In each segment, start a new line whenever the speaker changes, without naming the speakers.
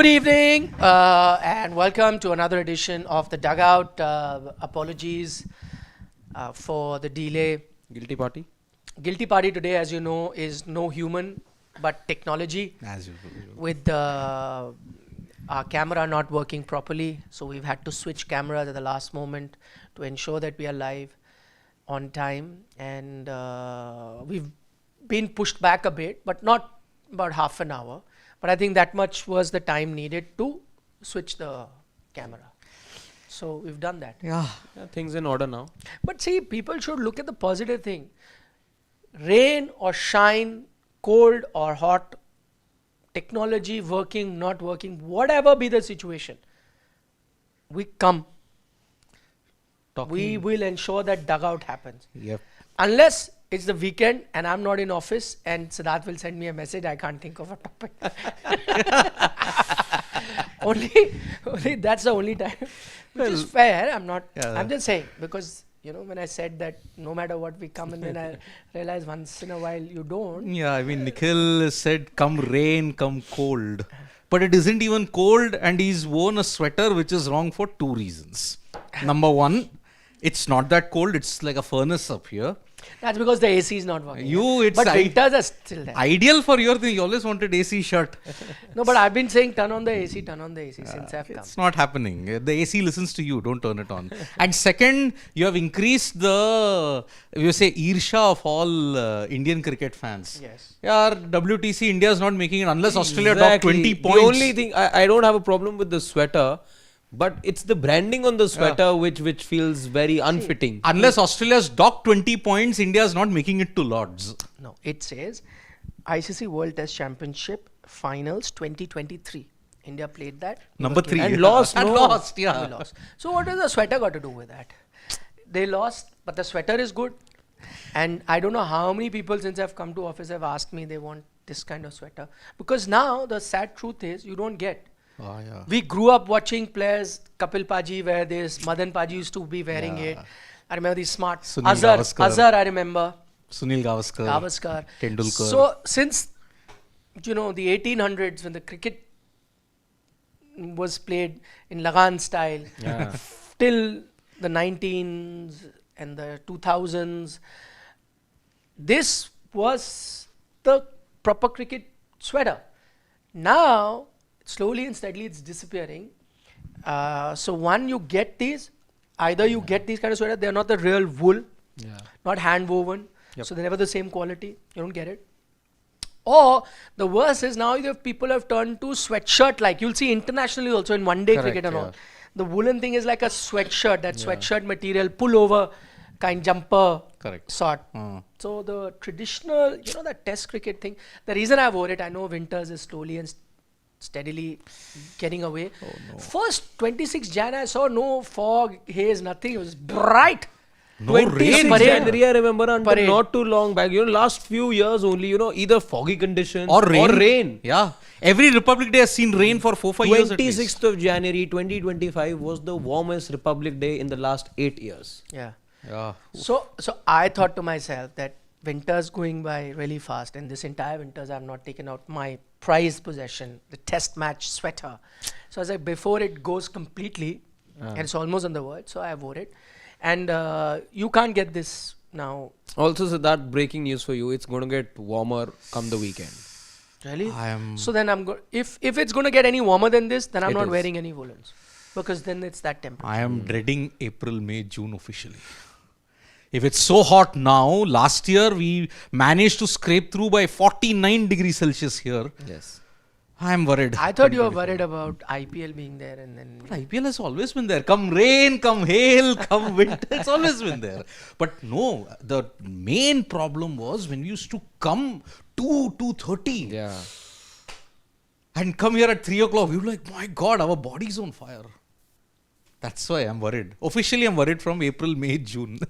Good evening and welcome to another edition of the Dugout. Apologies for the delay.
Guilty party?
Guilty party today, as you know, is no human but technology.
As usual.
With our camera not working properly, so we've had to switch cameras at the last moment to ensure that we are live on time, and we've been pushed back a bit, but not about half an hour. But I think that much was the time needed to switch the camera. So we've done that.
Yeah, things in order now.
But see, people should look at the positive thing. Rain or shine, cold or hot, technology working, not working, whatever be the situation, we come. We will ensure that dugout happens.
Yep.
Unless it's the weekend and I'm not in office and Siddharth will send me a message, I can't think of a topic. only that's the only time. Which is fair. I'm just saying, because you know, when I said that no matter what we come, and then I realize once in a while you don't.
Yeah, I mean, Nikhil said come rain, come cold. But it isn't even cold, and he's worn a sweater which is wrong for two reasons. Number one, it's not that cold, it's like a furnace up here.
That's because the AC is not working.
But
winters are still there.
Ideal for your thing, you always wanted AC shut.
No, but I've been saying turn on the AC since I've come.
It's not happening. The AC listens to you, don't turn it on. And second, you have increased the, Irsha of all Indian cricket fans.
Yes.
Yeah, WTC, India is not making it unless Australia top 20 points.
The only thing, I don't have a problem with the sweater, but it's the branding on the sweater which feels very unfitting.
Unless Australia's docked 20 points, India is not making it to Lords.
No, it says ICC World Test Championship Finals 2023. India played that.
Number 3.
And lost.
We lost. So what does the sweater got to do with that? They lost, but the sweater is good. And I don't know how many people since I've come to office have asked me they want this kind of sweater. Because now the sad truth is you don't get.
Oh, yeah.
We grew up watching players, Kapil Paji wear this, Madan Paji used to be wearing it. I remember these smart. Azhar, I remember.
Sunil Gavaskar. Tendulkar.
So since, the 1800s when the cricket was played in Lagan style, till the 19s and the 2000s, this was the proper cricket sweater. Now, slowly and steadily it's disappearing. So one, you get these, either you get these kind of sweaters, they're not the real wool, not hand woven, so they're never the same quality, you don't get it. Or the worst is now people have turned to sweatshirt, like you'll see internationally also in one day cricket and all. The woolen thing is like a sweatshirt, that sweatshirt material, pullover kind jumper sort. So the traditional, that test cricket thing, the reason I wore it, I know winters is slowly and steadily getting away. First 26 Jan I saw no fog, haze, nothing. It was bright.
No rain.
January, I remember until not too long back. Last few years only, either foggy conditions
or rain. Yeah. Every Republic Day has seen rain for 4-5 years at least.
26th of January 2025 was the warmest Republic Day in the last 8 years.
Yeah. So I thought to myself that winter's going by really fast, and this entire winters I've not taken out my prized possession, the test match sweater. So I was like, before it goes completely, and it's almost on the verge, so I wore it. And you can't get this now.
Also, so that breaking news for you, it's going to get warmer come the weekend.
Really? So then if it's going to get any warmer than this, then I'm not wearing any woolens, because then it's that temperature.
I am dreading April, May, June officially. If it's so hot now, last year we managed to scrape through by 49 degrees Celsius here.
Yes.
I am worried.
I thought you were worried about IPL being there, and then...
But IPL has always been there. Come rain, come hail, come winter. It's always been there. But no, the main problem was when we used to come 2:30.
Yeah.
And come here at 3 o'clock. We were like, my God, our body's on fire. That's why I'm worried. Officially, I'm worried from April, May, June.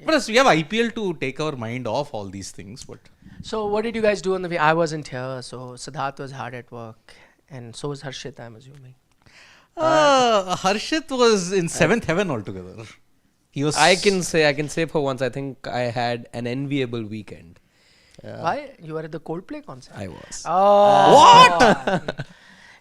But we have IPL to take our mind off all these things. But
so what did you guys do on the way? I wasn't here, so Siddharth was hard at work, and so was Harshit, I'm assuming.
Harshit was in 7th heaven altogether. He was.
I can say for once, I think I had an enviable weekend.
Why? You were at the COLDPLAY concert?
I was.
Oh.
What?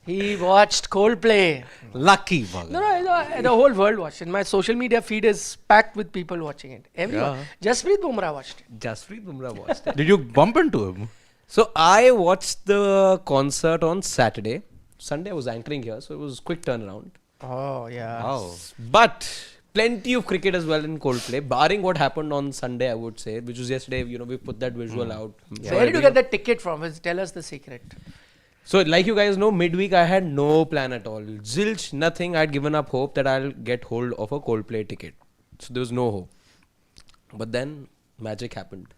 He watched Coldplay.
Lucky bugger.
No, the whole world watched it. My social media feed is packed with people watching it. Everyone.
Yeah.
Jasprit Bumrah watched it.
Jasprit Bumrah watched it.
Did you bump into him?
So I watched the concert on Saturday. Sunday I was anchoring here, so it was quick turnaround.
Oh, yeah.
Wow.
But plenty of cricket as well in Coldplay, barring what happened on Sunday, I would say, which was yesterday. We put that visual out.
So where did you get that ticket from? Tell us the secret.
So, like you guys know, midweek I had no plan at all. Zilch, nothing. I'd given up hope that I'll get hold of a Coldplay ticket. So there was no hope. But then magic happened.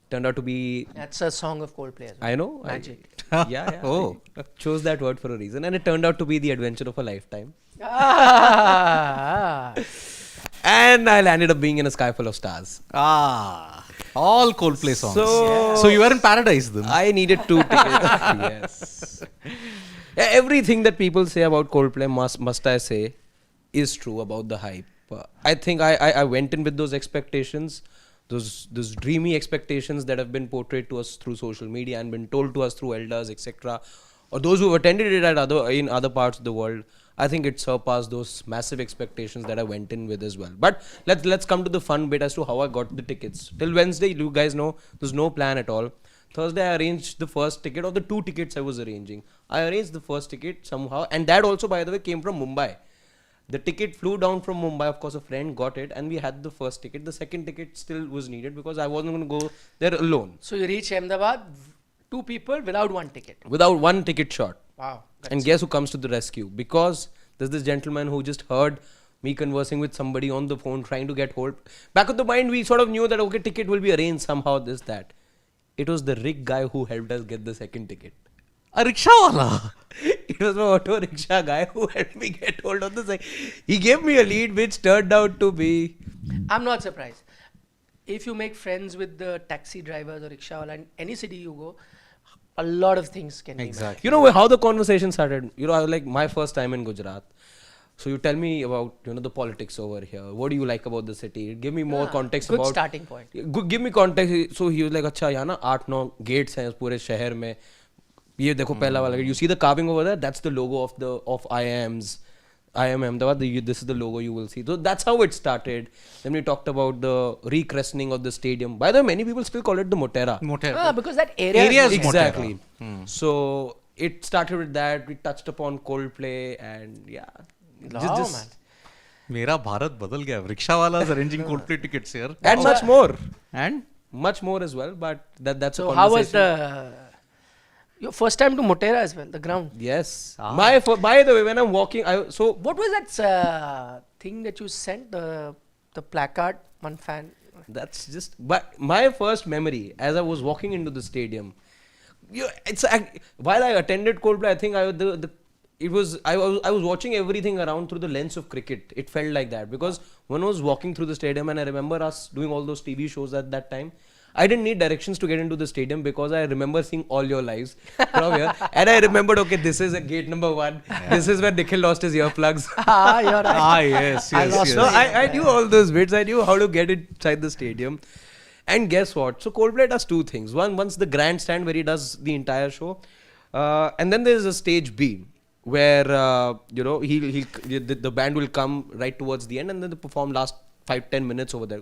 Turned out to be.
That's a song of Coldplay as well.
I know.
Magic.
Yeah.
Oh.
I chose that word for a reason, and it turned out to be the adventure of a lifetime.
Ah.
And I landed up being in a sky full of stars.
All Coldplay songs.
So
you were in paradise then?
I needed 2 tickets. Yes. Everything that people say about Coldplay, must I say, is true about the hype. I think I went in with those expectations, those dreamy expectations that have been portrayed to us through social media and been told to us through elders, etc., or those who have attended it in other parts of the world. I think it surpassed those massive expectations that I went in with as well. But let's come to the fun bit as to how I got the tickets. Till Wednesday, you guys know, there's no plan at all. Thursday, I arranged the first ticket, or the 2 tickets I was arranging. I arranged the first ticket somehow, and that also, by the way, came from Mumbai. The ticket flew down from Mumbai. Of course, a friend got it, and we had the first ticket. The second ticket still was needed because I wasn't going to go there alone.
So you reach Ahmedabad, 2 people without 1 ticket.
Without 1 ticket shot.
Wow.
And guess who comes to the rescue? Because there's this gentleman who just heard me conversing with somebody on the phone trying to get hold. Back of the mind, we sort of knew that, okay, ticket will be arranged somehow, this, that. It was the rig guy who helped us get the second ticket.
A rickshawala.
It was my auto rickshaw guy who helped me get hold of the second. He gave me a lead which turned out to be...
I'm not surprised. If you make friends with the taxi drivers or rickshawala in any city you go, a lot of things can be
Exactly.
You know how the conversation started? I was like, my first time in Gujarat. So you tell me about, the politics over here. What do you like about the city? Give me more context
good
about...
starting point.
Give me context. So he was like, अच्छा यहाँ ना 8-9 gates हैं पूरे शहर में. ये देखो पहला वाला. You see the carving over there? That's the logo of IIMs. IIM Ahmedabad. This is the logo you will see. So that's how it started. Then we talked about the rechristening of the stadium. By the way, many people still call it the Motera.
Because that area is
Exactly. So it started with that. We touched upon Coldplay and yeah.
man.
Mera Bharat badal gaya. Rickshawalas arranging Coldplay tickets here.
And much more.
And?
Much more as well. But that's
So
a
how was
conversation.
your first time to Motera as well, the ground?
Yes. By the way, when I'm walking,
What was that thing that you sent, the placard, one fan?
that's just. But my first memory, as I was walking into the stadium, while I attended Coldplay, I think I was watching everything around through the lens of cricket. It felt like that because when I was walking through the stadium, and I remember us doing all those TV shows at that time. I didn't need directions to get into the stadium because I remember seeing all your lives from here. And I remembered, okay, this is gate number 1. Yeah. This is where Nikhil lost his earplugs.
You're right.
Yes.
No, I knew all those bits. I knew how to get inside the stadium. And guess what? So Coldplay does 2 things. Once the grandstand where he does the entire show. And then there's a stage B where, the band will come right towards the end and then they perform last 5-10 minutes over there.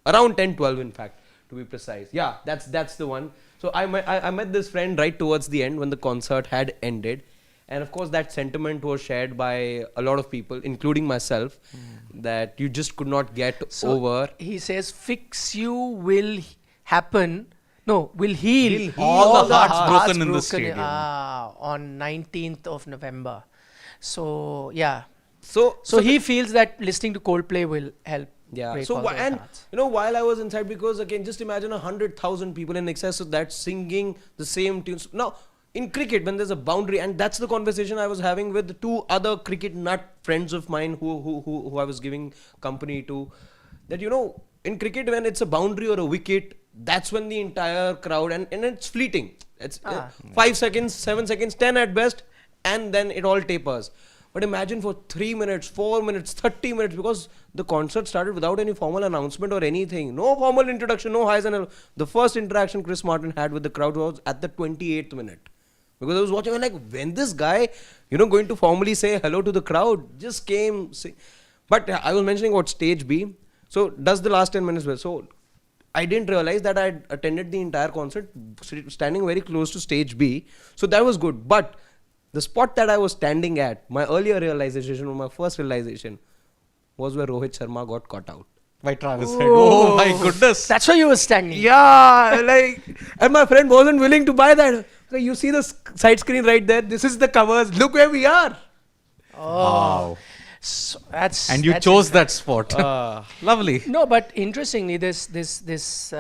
Around 10-12 in fact. To be precise. Yeah, that's the one. So I met this friend right towards the end when the concert had ended. And of course that sentiment was shared by a lot of people, including myself, that you just could not get over.
He says, fix you will happen. No, will heal
all the hearts broken in the stadium.
On 19th of November. So, yeah.
So
he feels that listening to Coldplay will help.
Yeah. So while I was inside, because again, just imagine 100,000 people in excess of that singing the same tunes. Now, in cricket, when there's a boundary, and that's the conversation I was having with 2 other cricket nut friends of mine who I was giving company to, that in cricket when it's a boundary or a wicket, that's when the entire crowd and it's fleeting. It's 5 seconds, 7 seconds, 10 at best, and then it all tapers. But imagine for 3 minutes, 4 minutes, 30 minutes, because the concert started without any formal announcement or anything. No formal introduction, no highs and lows. The first interaction Chris Martin had with the crowd was at the 28th minute. Because I was watching, I'm like, when this guy, going to formally say hello to the crowd, just came. But I was mentioning about stage B. So does the last 10 minutes well. So I didn't realize that I had attended the entire concert standing very close to stage B. So that was good. But the spot that I was standing at, my earlier realization, or my first realization, was where Rohit Sharma got caught out.
By Travis Head. Oh my goodness.
That's where you were standing.
Yeah, and my friend wasn't willing to buy that. So you see the side screen right there. This is the covers. Look where we are.
Wow.
So
And you chose that spot. Lovely.
No, but interestingly, this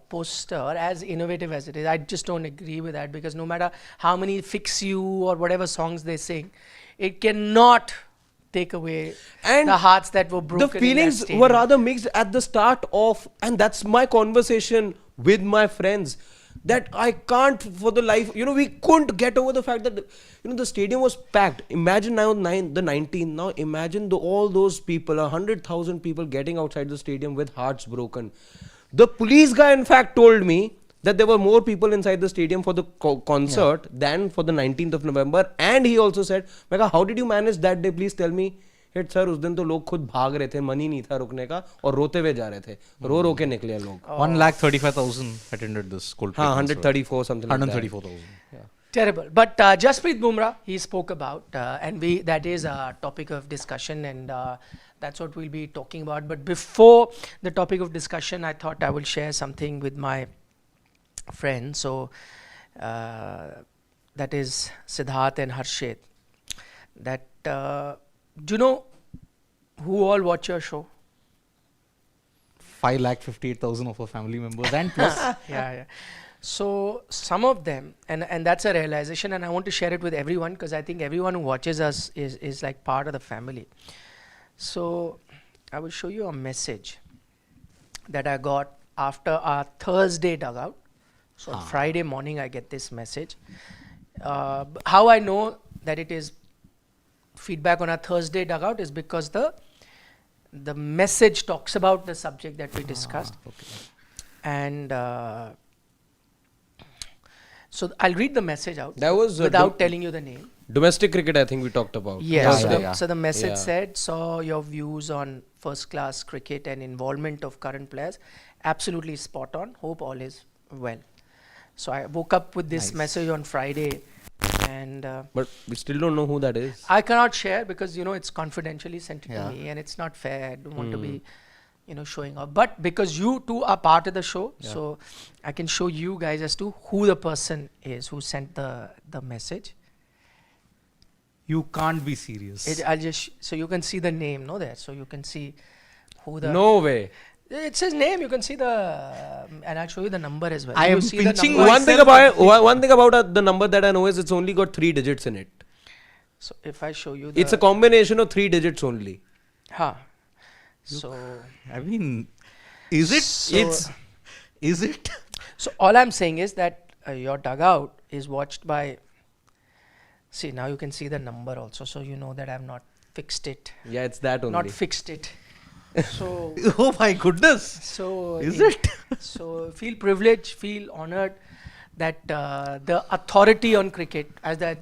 poster, as innovative as it is, I just don't agree with that, because no matter how many Fix You or whatever songs they sing, it cannot take away
And
the hearts that were broken.
The feelings
in that
were
stadium.
rather mixed at the start of, and that's my conversation with my friends, that I can't for the life, we couldn't get over the fact that, the stadium was packed. Imagine now the 19th, now imagine all those people, 100,000 people getting outside the stadium with hearts broken. The police guy in fact told me that there were more people inside the stadium for the concert than for the 19th of November. And he also said, Mega, how did you manage that day? Please tell me. Hit sir, उस दिन तो लोग खुद भाग रहे थे, मन ही नहीं था रुकने का, और रोते हुए जा रहे थे, रो के निकले लोग.
1,35,000 attended this Coldplay.
हाँ, 134 something like that.
134,000. Yeah.
Terrible. But Jasprit Bumrah, he spoke about, and that is a topic of discussion, and that's what we'll be talking about. But before the topic of discussion, I thought I will share something with my friends. So that is Siddharth and Harshit. That do you know who all watch your show?
5,58,000 of our family members and plus.
Yeah. So some of them, and that's a realization, and I want to share it with everyone, because I think everyone who watches us is like part of the family. So I will show you a message that I got after our Thursday dugout. So on Friday morning I get this message. How I know that it is feedback on our Thursday dugout is because the message talks about the subject that we discussed.
Okay.
And so I'll read the message out
That was
without telling you the name.
Domestic cricket, I think we talked about.
Yes.
Yeah.
So the message
Yeah.
said, saw your views on first class cricket and involvement of current players. Absolutely spot on. Hope all is well. So I woke up with this
Nice.
message on Friday, and
But we still don't know who that is.
I cannot share because it's confidentially sent it
Yeah.
to me, and it's not fair. I don't want to be showing off. But because you two are part of the show, so I can show you guys as to who the person is who sent the message.
You can't be serious.
I'll just so you can see the name, there. So you can see who the.
No way.
It's his name. You can see and I'll show you the number as well.
I
You
am
see the
pinching
number.
myself.
One thing about the number that I know is it's only got 3 digits in it.
So if I show you,
It's a combination of 3 digits only.
So
I mean, is it?
So-
Is it?
So all I'm saying is that your dugout is watched by. See, now you can see the number also, so you know that I've not fixed it.
Yeah, it's that only.
Not fixed it. So
Oh my goodness.
so
Is it?
So feel privileged, feel honored that the authority on cricket, as that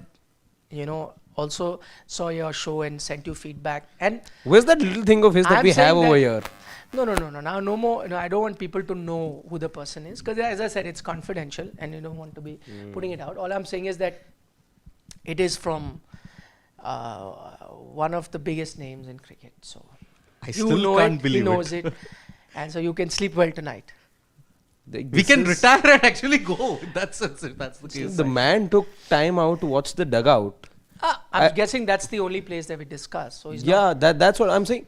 also saw your show and sent you feedback. And
Where's that little thing of his that
I'm
we have
saying
over
that-
here?
No. Now no more. I don't want people to know who the person is, because as I said, it's confidential, and you don't want to be putting it out. All I'm saying is that it is from one of the biggest names in cricket. So
I
you
still
know
can't
it,
believe
he knows
it.
it, and so you can sleep well tonight.
We can retire and actually go. That's the case.
The man took time out to watch the dugout.
I'm guessing that's the only place that we discuss. So he's not.
Yeah, that's what I'm saying.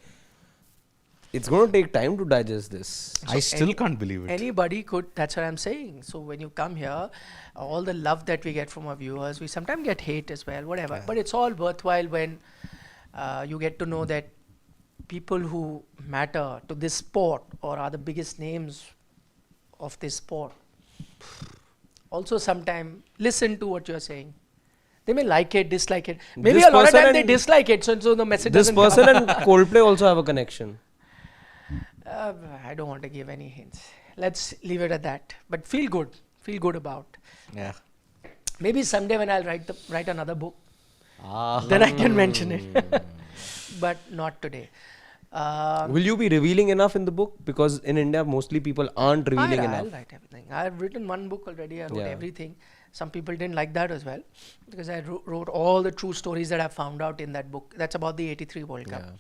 It's going to take time to digest this.
I still can't believe it.
Anybody could. That's what I'm saying. So when you come here, all the love that we get from our viewers, we sometimes get hate as well, whatever. But it's all worthwhile when you get to know that people who matter to this sport or are the biggest names of this sport also sometimes listen to what you're saying. They may like it, dislike it. Maybe
This
a lot of
person
time they
and-
dislike it, so the message
This
doesn't
person
come.
and Coldplay also have a connection.
I don't want to give any hints. Let's leave it at that. But feel good. Feel good about.
Yeah.
Maybe someday when I'll write another book,
Ah.
then I can mention it. But not today.
Will you be revealing enough in the book? Because in India, mostly people aren't revealing
I'll
enough.
write everything. I've written one book already. I wrote
Yeah.
everything. Some people didn't like that as well, because I wrote all the true stories that I found out in that book. That's about the '83 World Cup,
Yeah.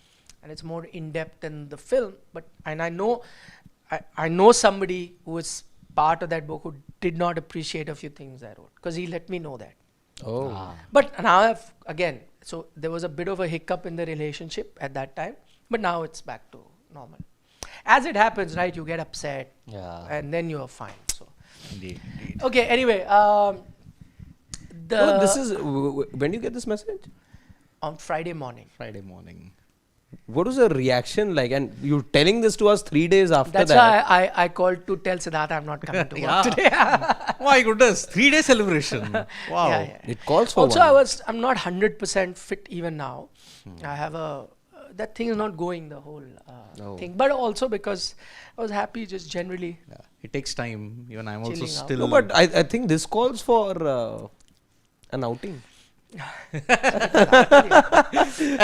and it's more in depth than the film. But I know somebody who was part of that book who did not appreciate a few things I wrote, because he let me know that.
Oh.
But now so there was a bit of a hiccup in the relationship at that time, but now it's back to normal. As it happens, right? You get upset,
Yeah.
and then you're fine. So.
Indeed.
Okay, anyway,
No, this is when you get this message.
on Friday morning.
Friday morning.
What was the reaction like? And you telling this to us 3 days after
That's
that.
why I called to tell Siddharth I'm not coming to work
Yeah.
today.
My goodness, 3-day celebration. Wow.
Yeah.
It calls for
Also,
one.
I'm not 100% fit even now. I have that thing is not going, the whole
Oh.
thing. But also because I was happy just generally.
Yeah. It takes time. Even I'm also
Chilling out.
still.
No, but I think this calls for an outing.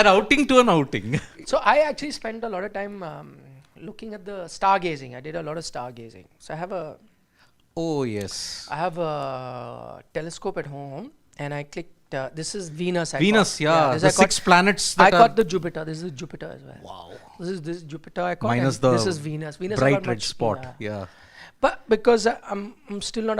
an outing to an outing.
So I actually spent a lot of time looking at the stargazing. I did a lot of stargazing. So I have
Oh yes.
a telescope at home, and I clicked. This is Venus.
Venus, yeah.
this
The
I
6 planets
I
that
caught
are
the Jupiter. This is Jupiter as well.
wow.
This is Jupiter. I caught.
Minus
and
the
this is Venus. Venus I
bright
got
red
much-
spot.
yeah.
Yeah.
But because I'm still not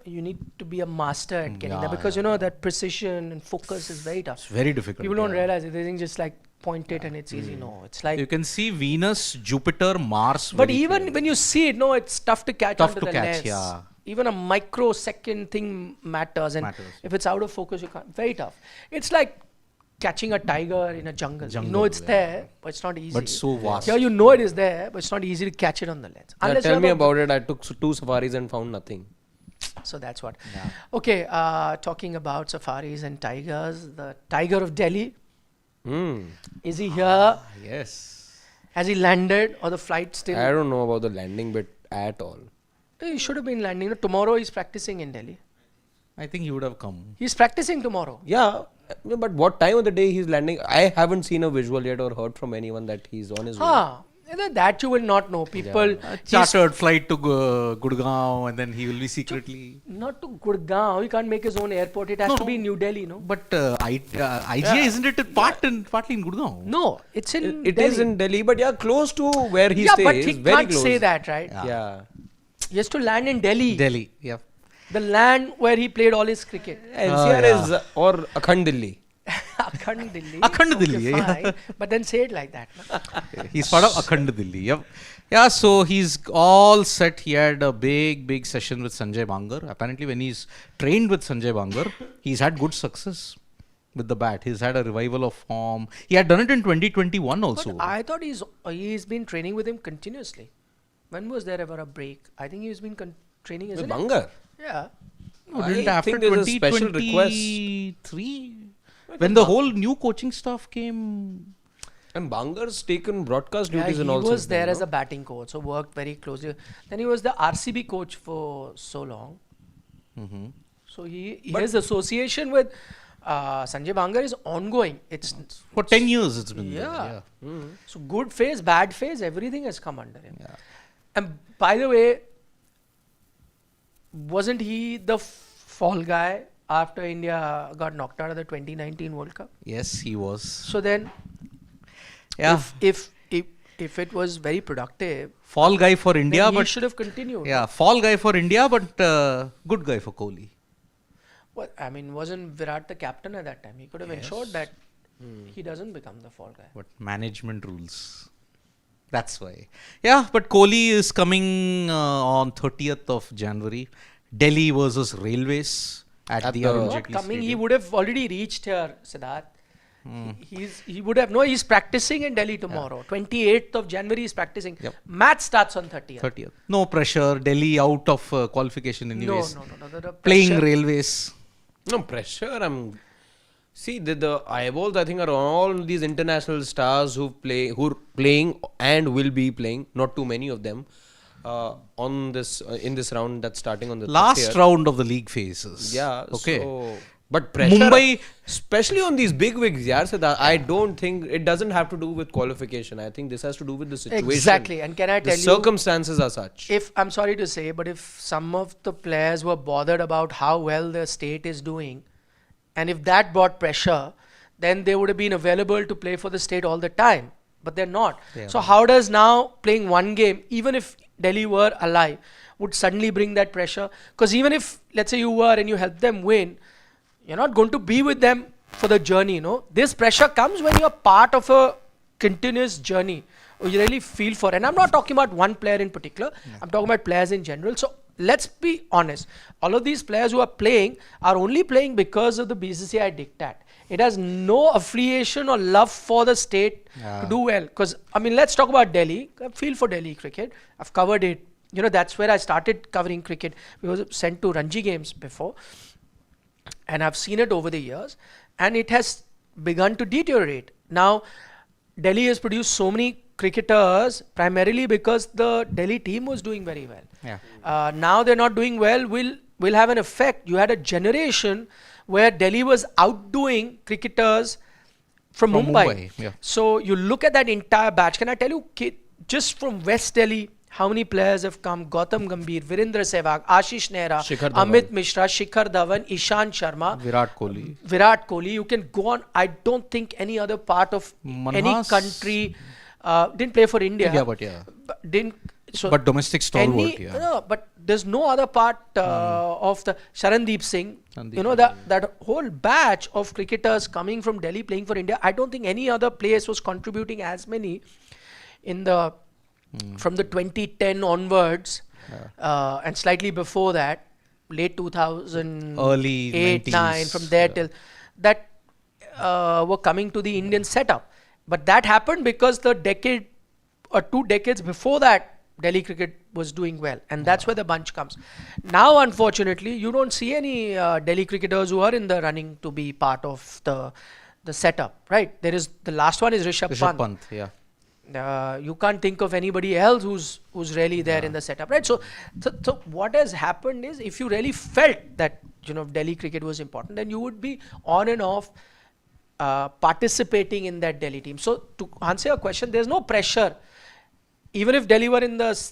you need to be a master at getting that, because you know that precision and focus is very tough.
It's very difficult.
People don't
yeah.
realize it. They think just like point it and it's easy. No, it's like.
You can see Venus, Jupiter, Mars.
But
very
even
clearly.
when you see it, no, it's tough to catch
Tough
onto
to
the
catch,
lens.
yeah.
Even a microsecond thing matters, and
Matters.
if it's out of focus, you can't. Very tough. It's like catching a tiger in a jungle. You know
Jungle,
it's
yeah.
there, but it's not easy.
But so vast.
Here you know it is there, but it's not easy to catch it on the lens.
Yeah,
Unless you
tell
have
me
a-
about it. I took 2 safaris and found nothing.
So that's what.
Yeah.
Okay, talking about safaris and tigers, the tiger of Delhi, is he here?
Yes.
Has he landed, or the flight still?
I don't know about the landing bit at all.
He should have been landing. Tomorrow he's practicing in Delhi.
I think he would have come.
He's practicing tomorrow.
Yeah, but what time of the day he's landing? I haven't seen a visual yet or heard from anyone that he's on his way.
That you will not know. People, he's
Chartered flight to Gurgaon, and then he will be secretly.
not to Gurgaon. He can't make his own airport. It has to be in New Delhi, no?
But IGA isn't it partly in Gurgaon?
No, it's in
It
Delhi.
is in Delhi, but yeah, close to where he
yeah,
stays.
but he
very
can't
close.
say that, right?
Yeah.
He has to land in Delhi,
Delhi. Yeah.
the land where he played all his cricket.
NCR
yeah.
is or Akhand Delhi.
Akhand Delhi.
Akhand
Okay,
Delhi, yeah.
fine. But then say it like that. No?
He's part of Akhand Delhi. Yep. Yeah, so he's all set. He had a big session with Sanjay Bangar. Apparently, when he's trained with Sanjay Bangar, he's had good success with the bat. He's had a revival of form. He had done it in 2021 also.
But I thought he's been training with him continuously. When was there ever a break? I think he's been training,
With
isn't it?
Bangar.
Yeah.
No,
I
didn't after
think there's a special
2023, when the whole new coaching staff came.
And Bangar's taken broadcast
Yeah,
duties
he
and all.
was
since
there
then,
as
no?
a batting coach, so worked very closely. Then he was the RCB coach for so long. So his association with Sanjay Bangar is ongoing. It's
For 10 years it's been
yeah.
there.
So good phase, bad phase, everything has come under him.
Yeah.
And by the way, wasn't he the fall guy after India got knocked out of the 2019 World Cup?
Yes, he was.
So then,
Yeah.
if it was very productive,
Fall guy for India,
then he
but
should have continued.
yeah, fall guy for India, but good guy for Kohli.
Well, I mean, wasn't Virat the captain at that time? He could have ensured that he doesn't become the fall guy.
But management rules. That's why. Yeah, but Kohli is coming on 30th of January. Delhi versus Railways at the Arun
Not
Jaitley
coming, he
Stadium.
would have already reached here, Siddharth. He would have, no, he's practicing in Delhi tomorrow. 28th of January he's practicing.
Yep.
Match starts on 30th.
30th. No pressure. Delhi out of qualification anyways.
No. The
Playing
pressure-
Railways.
No pressure. See the eyeballs. I think are all these international stars who are playing and will be playing. Not too many of them. on this in this round that's starting on the
Last
30th.
round of the league phases.
Yeah.
Okay.
So, but pressure,
Mumbai-
especially on these big wigs, I don't think it doesn't have to do with qualification. I think this has to do with the situation.
Exactly. And can I
The
tell you,
circumstances are such.
if I'm sorry to say, but if some of the players were bothered about how well their state is doing, and if that brought pressure, then they would have been available to play for the state all the time. But they're not. So how does now playing one game, even if Delhi were alive, would suddenly bring that pressure? Because even if, let's say you were and you helped them win, you're not going to be with them for the journey, you know. This pressure comes when you're part of a continuous journey. Or you really feel for it. And I'm not talking about one player in particular. I'm talking about players in general. So let's be honest. All of these players who are playing are only playing because of the BCCI diktat. It has no affiliation or love for the state to do well. Because, I mean, let's talk about Delhi. I feel for Delhi cricket. I've covered it. You know, that's where I started covering cricket. We were sent to Ranji games before. And I've seen it over the years. And it has begun to deteriorate. Now, Delhi has produced so many cricketers primarily because the Delhi team was doing very well.
Yeah.
Now they're not doing well, will have an effect. You had a generation where Delhi was outdoing cricketers from Mumbai.
Yeah.
So you look at that entire batch. Can I tell you, just from West Delhi, how many players have come? Gautam Gambhir, Virendra Sehwag, Ashish Nehra,
Shikhar Dhawan.
Amit Mishra, Shikhar Dhawan, Ishant Sharma,
Virat Kohli.
Virat Kohli. You can go on. I don't think any other part of any
Manhas-
country didn't play for India.
Yeah, but yeah.
Didn't. So
But domestic stalwart, yeah.
no, but there's no other part of the Sharandeep Singh.
Sandeep
You know, that whole batch of cricketers coming from Delhi playing for India. I don't think any other place was contributing as many in the from the 2010 onwards and slightly before that, late 2000,
Early
8,
90s,
9, from there till that were coming to the Indian setup. But that happened because the decade or 2 decades before that, Delhi cricket was doing well, and that's where the bunch comes. Now, unfortunately, you don't see any Delhi cricketers who are in the running to be part of the setup, right? There is the last one is Rishabh Pant.
Yeah.
You can't think of anybody else who's really there in the setup, right? So what has happened is, if you really felt that, you know, Delhi cricket was important, then you would be on and off participating in that Delhi team. So to answer your question, there's no pressure. Even if Delhi were in the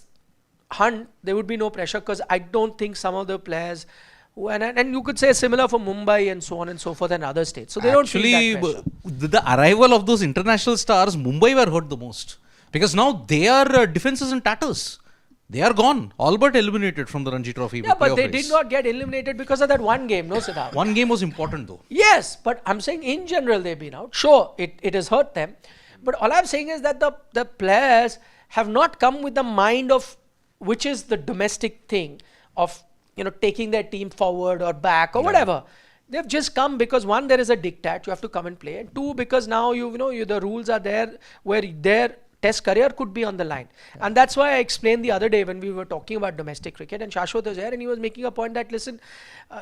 hunt, there would be no pressure, because I don't think some of the players who, and you could say similar for Mumbai and so on and so forth and other states. So they don't feel that pressure.
The arrival of those international stars, Mumbai were hurt the most. Because now their defense is in tatters. They are gone. All but eliminated from the Ranji Trophy.
Yeah, but
playoff
they
race.
did not get eliminated because of that one game, no, Siddharth?
One game was important though.
Yes, but I'm saying in general they've been out. Sure, it has hurt them. But all I'm saying is that the players have not come with the mind of, which is the domestic thing of, you know, taking their team forward or back or whatever. They've just come because, one, there is a diktat, you have to come and play, and two, because now the rules are there where their test career could be on the line. And that's why I explained the other day when we were talking about domestic cricket, and Shashwat was there and he was making a point that, listen,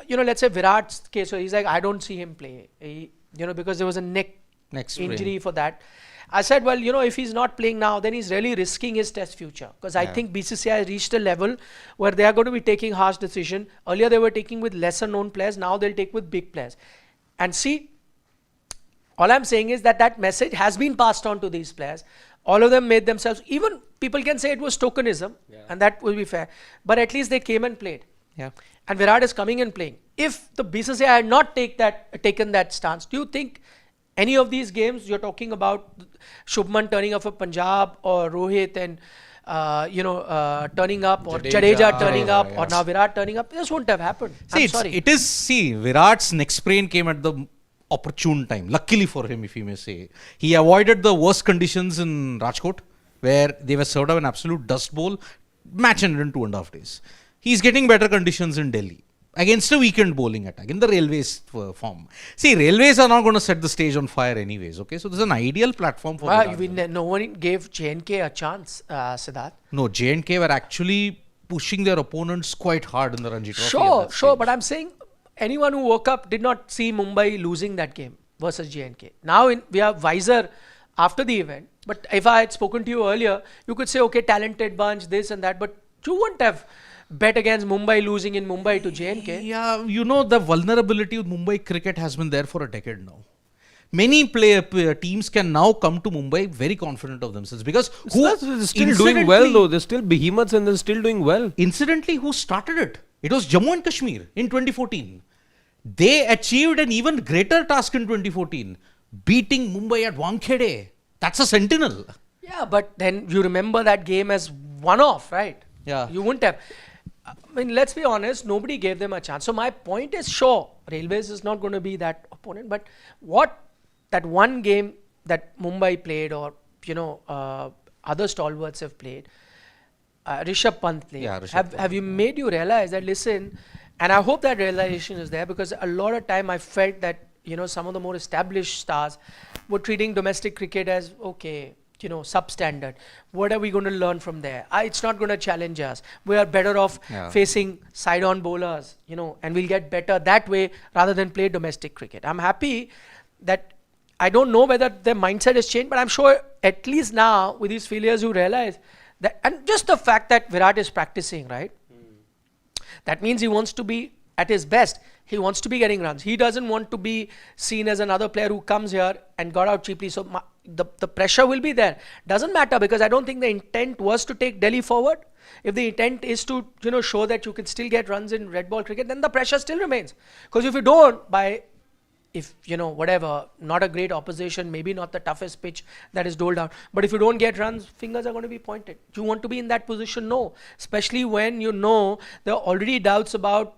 let's say Virat's case, so he's like, I don't see him play, because there was a neck injury for that. I said, well, if he's not playing now, then he's really risking his test future. Because I think BCCI has reached a level where they are going to be taking harsh decision. Earlier they were taking with lesser known players. Now they'll take with big players. And see, all I'm saying is that message has been passed on to these players. All of them made themselves, even people can say it was tokenism, and that will be fair. But at least they came and played.
Yeah.
And Virat is coming and playing. If the BCCI had not taken that stance, do you think any of these games you're talking about, Shubman turning up for Punjab or Rohit and turning up, or Jadeja turning up, or now Virat turning up, this wouldn't have happened.
Virat's neck sprain came at the opportune time. Luckily for him, if you may say. He avoided the worst conditions in Rajkot, where they were served up an absolute dust bowl. Match ended in 2.5 days. He's getting better conditions in Delhi against a weekend bowling attack in the Railways form. See, Railways are not going to set the stage on fire anyways, okay? So this is an ideal platform for Virat.
No one gave J&K a chance, Siddharth.
No, J&K were actually pushing their opponents quite hard in the Ranji Trophy.
Sure, but I'm saying anyone who woke up did not see Mumbai losing that game versus J&K. Now we are wiser after the event. But if I had spoken to you earlier, you could say, okay, talented bunch, this and that, but You wouldn't have bet against Mumbai losing in Mumbai to J&K.
Yeah, the vulnerability of Mumbai cricket has been there for a decade now. Many teams can now come to Mumbai very confident of themselves because
They're still doing well though. They're still behemoths and they're still doing well.
Incidentally, who started it? It was Jammu and Kashmir in 2014. They achieved an even greater task in 2014, beating Mumbai at Wankhede. That's a sentinel.
Yeah, but then you remember that game as one-off, right?
Yeah.
You wouldn't have. I mean, let's be honest, nobody gave them a chance. So my point is, sure, Railways is not going to be that opponent, but that one game that Mumbai played, or other stalwarts have played, Rishabh Pant played.
Yeah,
have you made you realize that? Listen, and I hope that realization is there, because a lot of time I felt that some of the more established stars were treating domestic cricket as okay. Substandard. What are we going to learn from there? It's not going to challenge us. We are better off facing side-on bowlers, and we'll get better that way rather than play domestic cricket. I'm happy that I don't know whether their mindset has changed, but I'm sure at least now with these failures you realize that, and just the fact that Virat is practicing, right? That means he wants to be at his best. He wants to be getting runs. He doesn't want to be seen as another player who comes here and got out cheaply. So the pressure will be there. Doesn't matter, because I don't think the intent was to take Delhi forward. If the intent is to show that you can still get runs in red ball cricket, then the pressure still remains. Because if you don't, whatever, not a great opposition, maybe not the toughest pitch that is doled out, but if you don't get runs, fingers are going to be pointed. Do you want to be in that position? No. Especially when there are already doubts about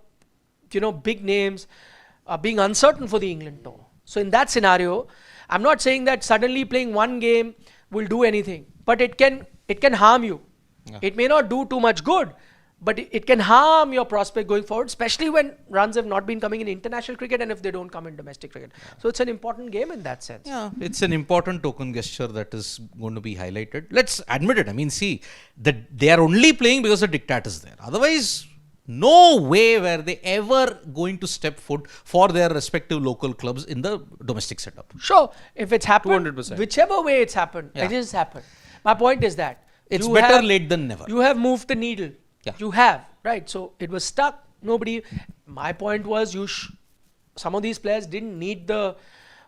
big names being uncertain for the England tour. So in that scenario, I'm not saying that suddenly playing one game will do anything, but it can harm you. Yeah. It may not do too much good, but it can harm your prospect going forward, especially when runs have not been coming in international cricket and if they don't come in domestic cricket. Yeah. So it's an important game in that sense.
Yeah, it's an important token gesture that is going to be highlighted. Let's admit it. I mean, see, that they are only playing because the DICTAT is there. Otherwise, no way were they ever going to step foot for their respective local clubs in the domestic setup.
Sure, if it's happened,
200%.
whichever way it's happened, it has happened. My point is that
it's better late than never.
You have moved the needle.
Yeah.
You have, right? So it was stuck. My point was some of these players didn't need the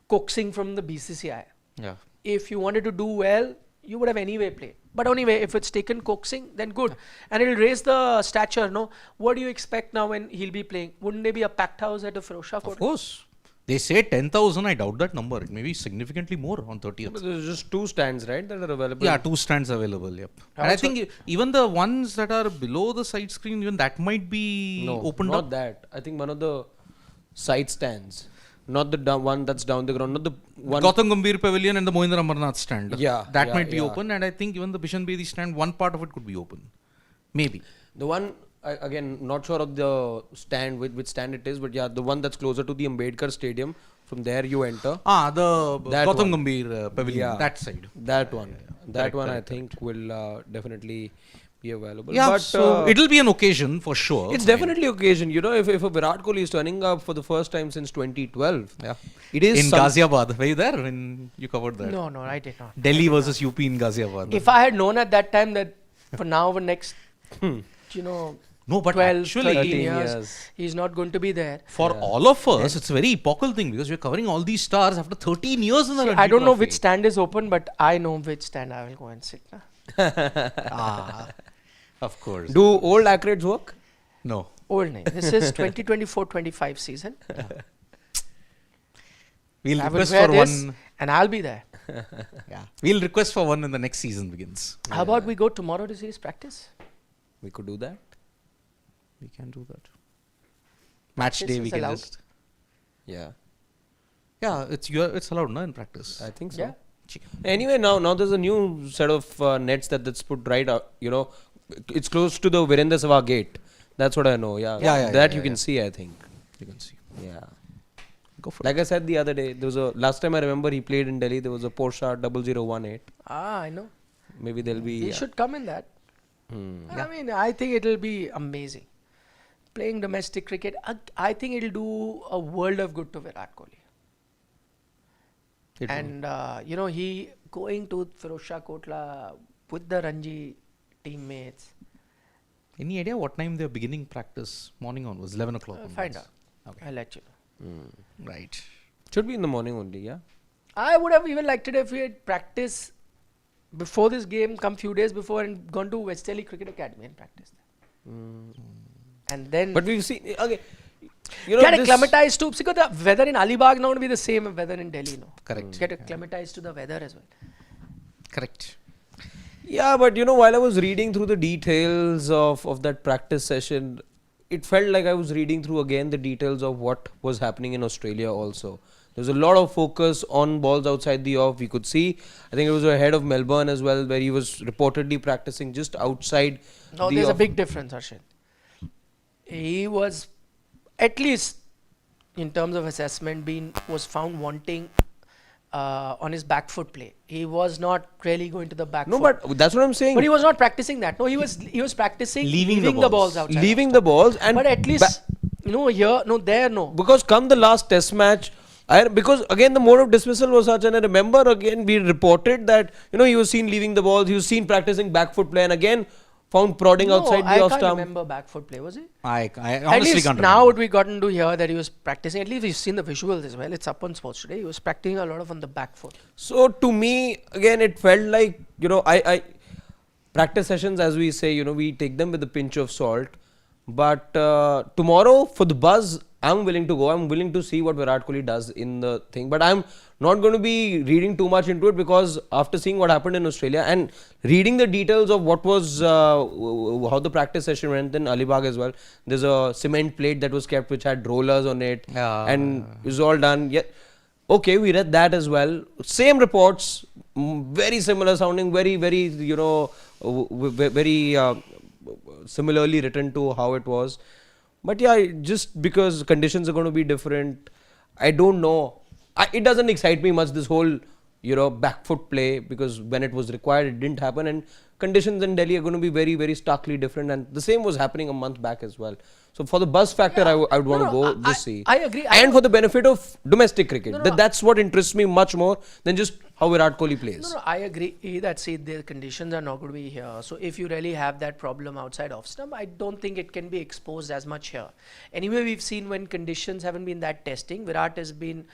coaxing from the BCCI.
Yeah.
If you wanted to do well, you would have anyway played. But anyway, if it's taken coaxing, then good. And it'll raise the stature, no? What do you expect now when he'll be playing? Wouldn't there be a packed house at the Firozshah Court?
Of course. They say 10,000. I doubt that number. It may be significantly more on 30th.
But there's just 2 stands, right, that are available?
Yeah, 2 stands available, yep. And I think even the ones that are below the side screen, even that might be opened up.
Not that. I think one of the side stands. Not the one that's down the ground. Not the one.
Gautam Gambhir Pavilion and the Mohindra Amarnath stand.
Yeah.
That might be open. And I think even the Bishan Bedi stand, one part of it could be open. Maybe.
The one, again, not sure of the stand, which stand it is, but yeah, the one that's closer to the Ambedkar Stadium. From there you enter.
The Gautam Gambhir Pavilion. Yeah. That side.
That one. That one I think will definitely be available.
Yeah, but so it'll be an occasion for sure.
It's definitely occasion. If a Virat Kohli is turning up for the first time since 2012, it is
in Ghaziabad. Were you there when you covered that?
No, I did not.
Delhi versus UP in Ghaziabad.
If I had known at that time that for next,
no, but
12,
actually,
13 years, he's not going to be there.
For all of us, it's a very epochal thing because we're covering all these stars after 13 years in the
I don't know which stand is open, but I know which stand I will go and sit.
Of course.
Do old accolades work?
No.
Old name. This is 2024-25 season.
We'll
I
request
will wear
for
this
one.
and I'll be there.
We'll request for one when the next season begins.
How about we go tomorrow to see his practice?
We could do that.
We can do that. Match day we can
allowed.
just.
Yeah.
Yeah, it's allowed, no, in practice.
I think so.
Yeah.
Anyway, now there's a new set of nets that's put right out. It's close to the Virendra Sehwag gate. That's what I know. Yeah. That you can see, I think.
You can see.
Yeah.
Go for
like I said the other day, there was last time I remember he played in Delhi, there was a Porsche 0018.
I know.
Maybe there'll be.
He should come in that. I mean, I think it'll be amazing. Playing domestic cricket, I think it'll do a world of good to Virat Kohli. And, he going to Firozshah Kotla with the Ranji teammates.
Any idea what time they're beginning practice? Morning onwards, 11 o'clock.
Find out.
Okay.
I'll let you know.
Right.
Should be in the morning only, yeah.
I would have even liked it if we had practiced before this game, come few days before, and gone to West Delhi Cricket Academy and practiced there. And then
But we've seen, okay, you know,
get
this-
acclimatized to, because the weather in Alibag now going to be the same as weather in Delhi, no?
Correct.
Get acclimatized to the weather as well.
Correct.
Yeah, but you know, while I was reading through the details of that practice session, it felt like I was reading through again the details of what was happening in Australia also. There was a lot of focus on balls outside the off. We could see, I think it was ahead of Melbourne as well, where he was reportedly practicing just outside
No,
the
there's a
off.
big difference, Harshit. He was, at least in terms of assessment, was found wanting on his back foot play. He was not really going to the back
No,
foot.
but that's what I'm saying.
But he was not practicing that. No, he was practicing
Leaving the
the
balls.
balls outside.
Leaving the balls and
But at least, here, no, there, no.
because come the last test match, because again the mode of dismissal was such, and I remember again we reported that he was seen leaving the balls, he was seen practicing back foot play, and again found prodding outside the off
I can't
stump.
remember back foot play, was he?
I
At
honestly
least
can't
now
remember.
we gotten to hear that he was practicing. At least we've seen the visuals as well. It's up on Sports Today. He was practicing a lot of on the back foot.
So to me, again, it felt like I practice sessions, as we say, we take them with a pinch of salt. But tomorrow for the buzz, I'm willing to go. I'm willing to see what Virat Kohli does in the thing. But I'm not going to be reading too much into it, because after seeing what happened in Australia and reading the details of what was how the practice session went in Alibag as well, there's a cement plate that was kept which had rollers on it, and it was all done. Yeah, okay, we read that as well. Same reports, very similar sounding, very very similarly written to how it was. But yeah, just because conditions are going to be different, I don't know. It doesn't excite me much, this whole back foot play, because when it was required it didn't happen, and conditions in Delhi are going to be very, very starkly different, and the same was happening a month back as well. So for the buzz factor, I would want to go just see.
I agree.
And for the benefit of domestic cricket, that's what interests me much more than just how Virat Kohli plays.
No, I agree that the conditions are not going to be here. So if you really have that problem outside off stump, I don't think it can be exposed as much here. Anyway, we've seen when conditions haven't been that testing, Virat has been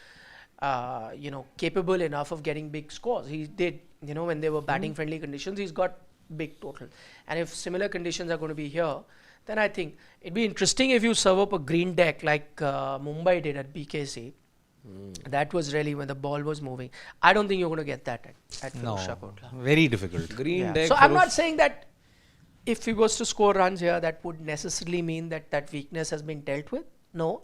capable enough of getting big scores. He did, when they were batting friendly conditions, he's got big total. And if similar conditions are going to be here, then I think it'd be interesting if you serve up a green deck like Mumbai did at BKC. That was really when the ball was moving. I don't think you're going to get that at Firuzshah Kotla.
Very difficult.
Green deck.
So I'm not saying that if he was to score runs here, that would necessarily mean that weakness has been dealt with. No.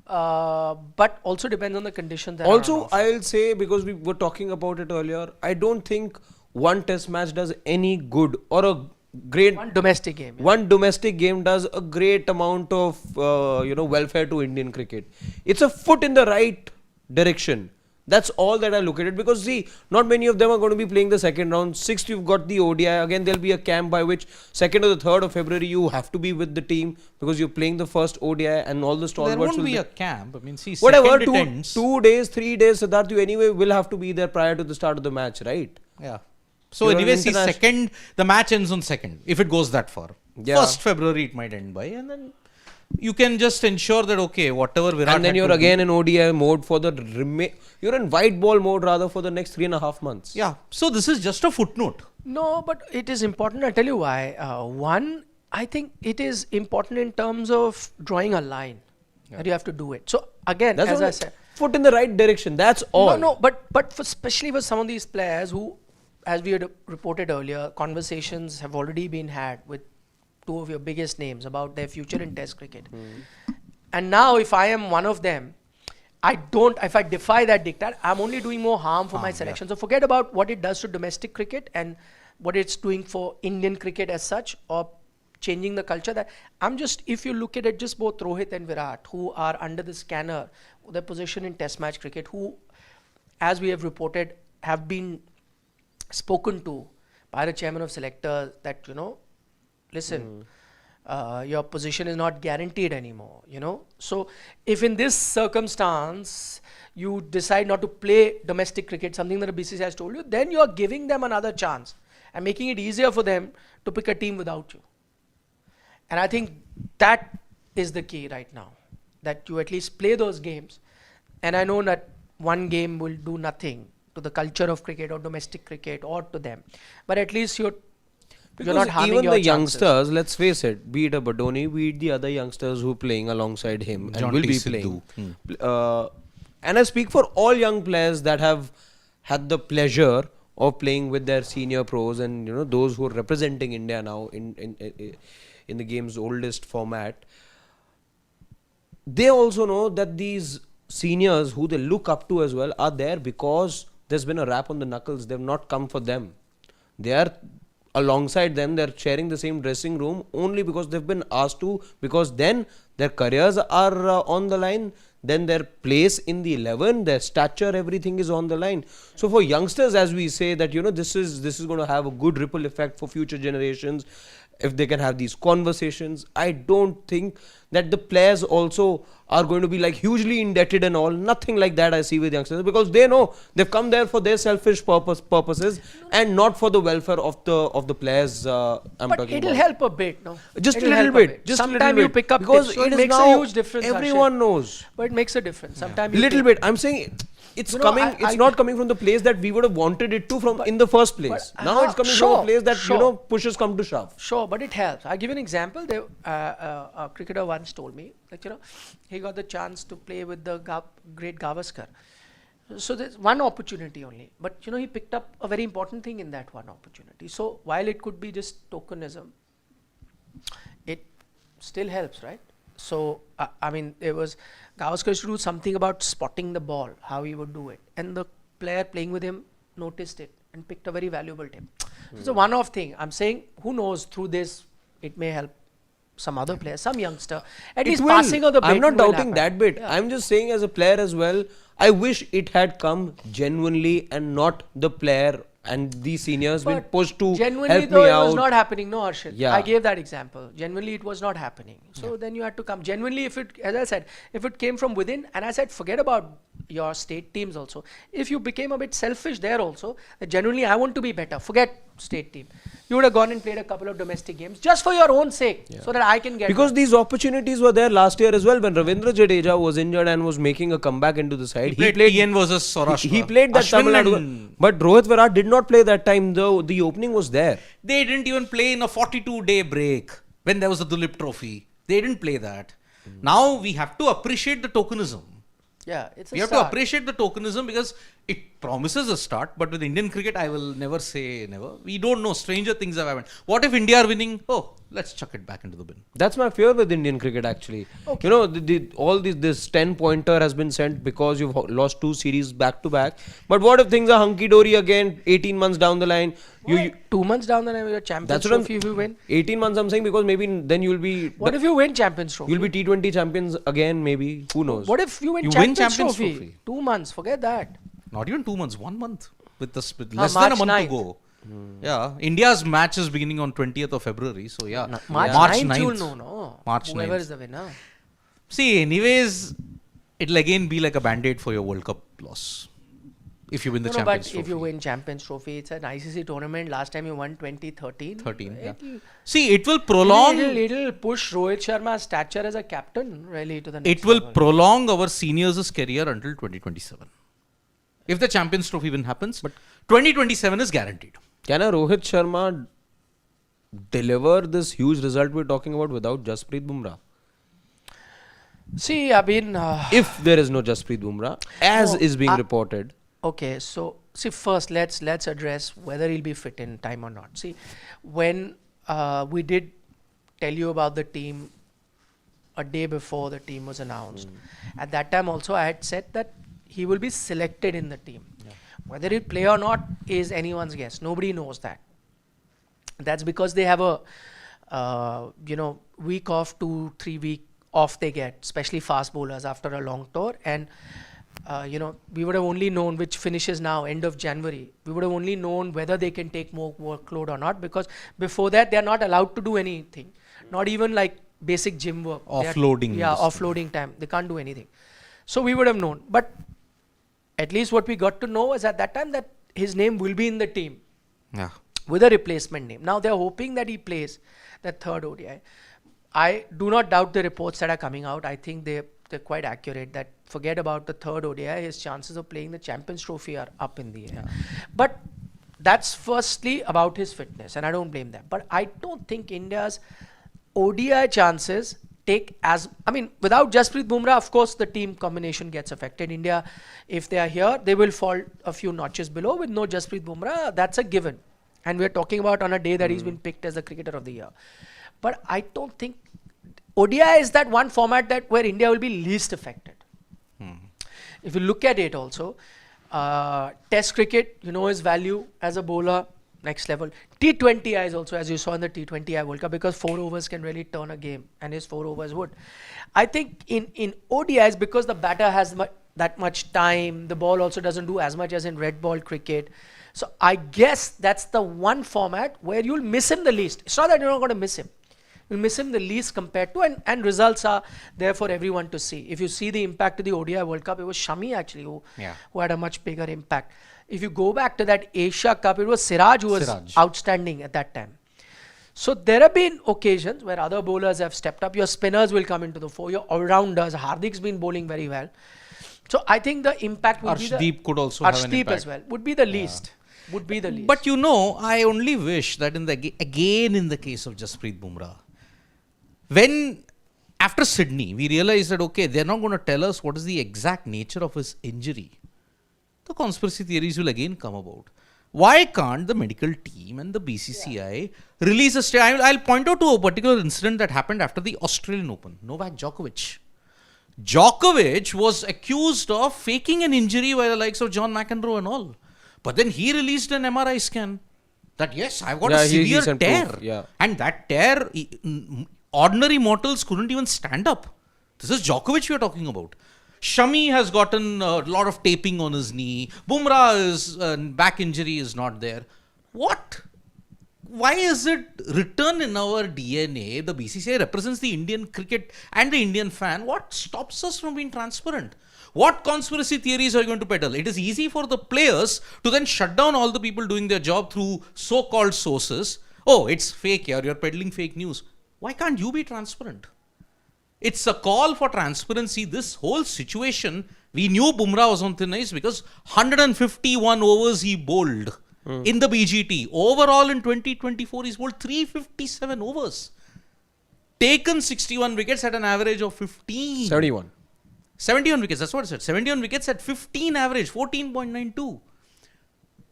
But also depends on the conditions. That
Also,
are on offer.
I'll say, because we were talking about it earlier, I don't think one test match does any good, or a great
One domestic game.
one domestic game does a great amount of welfare to Indian cricket. It's a foot in the right direction. That's all that I look at it, because see, not many of them are going to be playing the second round. Sixth, you've got the ODI. Again, there'll be a camp by which 2nd or the 3rd of February you have to be with the team, because you're playing the first ODI, and all the stalwarts
There won't
will
be a camp. I mean, see,
whatever,
second it ends.
2 days, 3 days, Siddharth, you anyway will have to be there prior to the start of the match, right?
Yeah. So
You're
anyway,
an
see,
international-
the match ends on 2nd, if it goes that far.
Yeah.
1st February it might end by, and then you can just ensure that, okay, whatever Virat
And then
had
you're
to
again
do-
in ODI mode for the you're in white ball mode rather for the next 3.5 months.
Yeah. So this is just a footnote.
No, but it is important. I'll tell you why. One, I think it is important in terms of drawing a line that you have to do it. So again,
That's
as
only
I said,
foot in the right direction. That's all.
no, but especially for some of these players who, as we had reported earlier, conversations have already been had with 2 of your biggest names about their future in Test cricket. And now, if I am one of them, if I defy that diktat, I'm only doing more harm for my selection. So forget about what it does to domestic cricket and what it's doing for Indian cricket as such, or changing the culture. That if you look at it, just both Rohit and Virat, who are under the scanner, their position in Test match cricket, who, as we have reported, have been spoken to by the chairman of selectors that, listen, your position is not guaranteed anymore, So if in this circumstance you decide not to play domestic cricket, something that the BCCI has told you, then you are giving them another chance and making it easier for them to pick a team without you. And I think that is the key right now, that you at least play those games. And I know that one game will do nothing to the culture of cricket or domestic cricket or to them, but at least you're not harming
even
your
the
chances.
youngsters, let's face it, be it a Badoni, be it the other youngsters who are playing alongside him and will
Jonty
be
Sidhu.
playing. And I speak for all young players that have had the pleasure of playing with their senior pros and those who are representing India now in the game's oldest format. They also know that these seniors who they look up to as well are there because there's been a rap on the knuckles. They've not come for them. They are alongside them. They're sharing the same dressing room only because they've been asked to, because then their careers are on the line, then their place in the 11, their stature, everything is on the line. So for youngsters, as we say, that this is going to have a good ripple effect for future generations if they can have these conversations. I don't think that the players also are going to be like hugely indebted and all. Nothing like that I see with youngsters, because they know they've come there for their selfish purposes and not for the welfare of the players.
But it'll help a bit, no?
Just
It'll
a little
help
bit. Just
Sometime
a little
you
bit.
pick up
because
tips, so
it
it
is
makes
now
a huge difference.
everyone
Harshit.
knows.
But it makes a difference. Sometimes
Little bit. I'm saying it's
You know,
coming.
I-
It's not coming from the place that we would have wanted it to from in the first place.
but,
Now it's coming from
sure,
a place that
sure.
pushes come to shove.
Sure, but it helps. I'll give you an example. A cricketer once told me that he got the chance to play with the great Gavaskar. So there's one opportunity only, but he picked up a very important thing in that one opportunity. So while it could be just tokenism, it still helps, right? So I mean, it was Gavaskar used to do something about spotting the ball, how he would do it, and the player playing with him noticed it and picked a very valuable tip. So it's a one-off thing. I'm saying, who knows, through this it may help some other player, some youngster, at least
will.
passing of the
I'm not
baton will
doubting
happen.
that bit.
Yeah.
I'm just saying, as a player as well, I wish it had come genuinely and not the player and the seniors been
But
pushed to
genuinely,
help
though,
me
it
out.
was not happening. No, Arshit.
Yeah.
I gave that example. Genuinely, it was not happening. So then you had to come. Genuinely, if it, as I said, if it came from within, and I said, forget about your state teams also. If you became a bit selfish there also, that genuinely, I want to be better. Forget state team. You would have gone and played a couple of domestic games just for your own sake, so that I can get.
Because
that.
these opportunities were there last year as well when Ravindra Jadeja was injured and was making a comeback into the side.
He played TN versus Saurashtra.
He played that
Ashwin
Tamil Nadu,
and-
but Rohit Virat did not play that time, though the opening was there.
They didn't even play in a 42-day break when there was a Dulip Trophy. They didn't play that. Now we have to appreciate the tokenism.
Yeah, it's a
We have to
start.
appreciate the tokenism because it promises a start. But with Indian cricket, I will never say never. We don't know. Stranger things have happened. What if India are winning? Oh, let's chuck it back into the bin.
That's my fear with Indian cricket, actually.
Okay.
All this 10-pointer has been sent because you've lost 2 series back to back. But what if things are hunky dory again 18 months down the line? You
2 months down the line with your Champions
That's what I'm.
Trophy if you win.
18 months, I'm saying, because maybe then you'll be.
What if you win Champions Trophy?
You'll be T20 champions again, maybe. Who knows?
What if you win
You win
Champions,
Champions
Trophy?
Trophy.
2 months, forget that.
Not even 2 months, 1 month. With less
March
than a month
9th.
to go. Yeah. India's match is beginning on 20th of February. So yeah.
March 9th, you'll know, no?
March
Whoever
9th.
is the winner.
See, anyways, it'll again be like a band-aid for your World Cup loss. If you win the
No,
Champions
but
Trophy.
if you win Champions Trophy, it's an ICC tournament. Last time you won 2013.
13, yeah.
It'll,
See, it will prolong...
it'll push Rohit Sharma's stature as a captain really to the next
It will
level.
prolong our seniors' career until 2027. If the Champions Trophy win happens, but 2027 is guaranteed.
Can a Rohit Sharma deliver this huge result we're talking about without Jasprit Bumrah?
See, I mean...
If there is no Jasprit Bumrah, as
No,
is being reported.
Okay, so see, first let's address whether he'll be fit in time or not. See, when we did tell you about the team a day before the team was announced, at that time also I had said that he will be selected in the team. Whether he'll play or not is anyone's guess. Nobody knows that. That's because they have a week off, 2-3 week off they get, especially fast bowlers after a long tour. And we would have only known, which finishes now end of January, we would have only known whether they can take more workload or not, because before that they are not allowed to do anything, not even like basic gym work.
Offloading.
Offloading time. They can't do anything. So we would have known. But at least what we got to know was at that time that his name will be in the team
Yeah.
with a replacement name. Now they're hoping that he plays that third ODI. I do not doubt the reports that are coming out. I think they're quite accurate. That forget about the third ODI, his chances of playing the Champions Trophy are up in the air. But that's firstly about his fitness, and I don't blame them. But I don't think India's ODI chances take as, I mean, without Jasprit Bumrah, of course, the team combination gets affected. India, if they are here, they will fall a few notches below. With no Jasprit Bumrah, that's a given. And we're talking about on a day that he's been picked as the cricketer of the year. But I don't think ODI is that one format that where India will be least affected. If you look at it also, Test cricket, you know his value as a bowler, next level. T20I is also, as you saw in the T20I World Cup, because 4 overs can really turn a game, and his 4 overs would. I think in ODIs, because the batter has that much time, the ball also doesn't do as much as in red ball cricket. So I guess that's the one format where you'll miss him the least. It's not that you're not going to miss him. You'll miss him the least compared to, and results are there for everyone to see. If you see the impact of the ODI World Cup, it was Shami actually who had a much bigger impact. If you go back to that Asia Cup, it was Siraj who was outstanding at that time. So there have been occasions where other bowlers have stepped up. Your spinners will come into the fore. Your all-rounders, Hardik's been bowling very well. So I think the impact would be the...
Arshdeep could also have an
Arshdeep
impact
as well. Would be the least. Would be the least.
But you know, I only wish that in the case of Jasprit Bumrah, when after Sydney, we realized that, okay, they're not going to tell us what is the exact nature of his injury. The conspiracy theories will again come about. Why can't the medical team and the BCCI release a statement? I'll point out to a particular incident that happened after the Australian Open. Novak Djokovic. Djokovic was accused of faking an injury by the likes of John McEnroe and all. But then he released an MRI scan that, yes, I've got a severe tear. And that tear, ordinary mortals couldn't even stand up. This is Djokovic we are talking about. Shami has gotten a lot of taping on his knee. Bumrah's back injury is not there. What? Why is it written in our DNA? The BCCI represents the Indian cricket and the Indian fan. What stops us from being transparent? What conspiracy theories are you going to peddle? It is easy for the players to then shut down all the people doing their job through so-called sources. Oh, it's fake here. You're peddling fake news. Why can't you be transparent? It's a call for transparency. This whole situation, we knew Bumrah was on thin ice because 151 overs he bowled in the BGT. Overall in 2024, he's bowled 357 overs. Taken 61 wickets at an average of 15. 71 wickets, that's what I said. 71 wickets at 15 average, 14.92.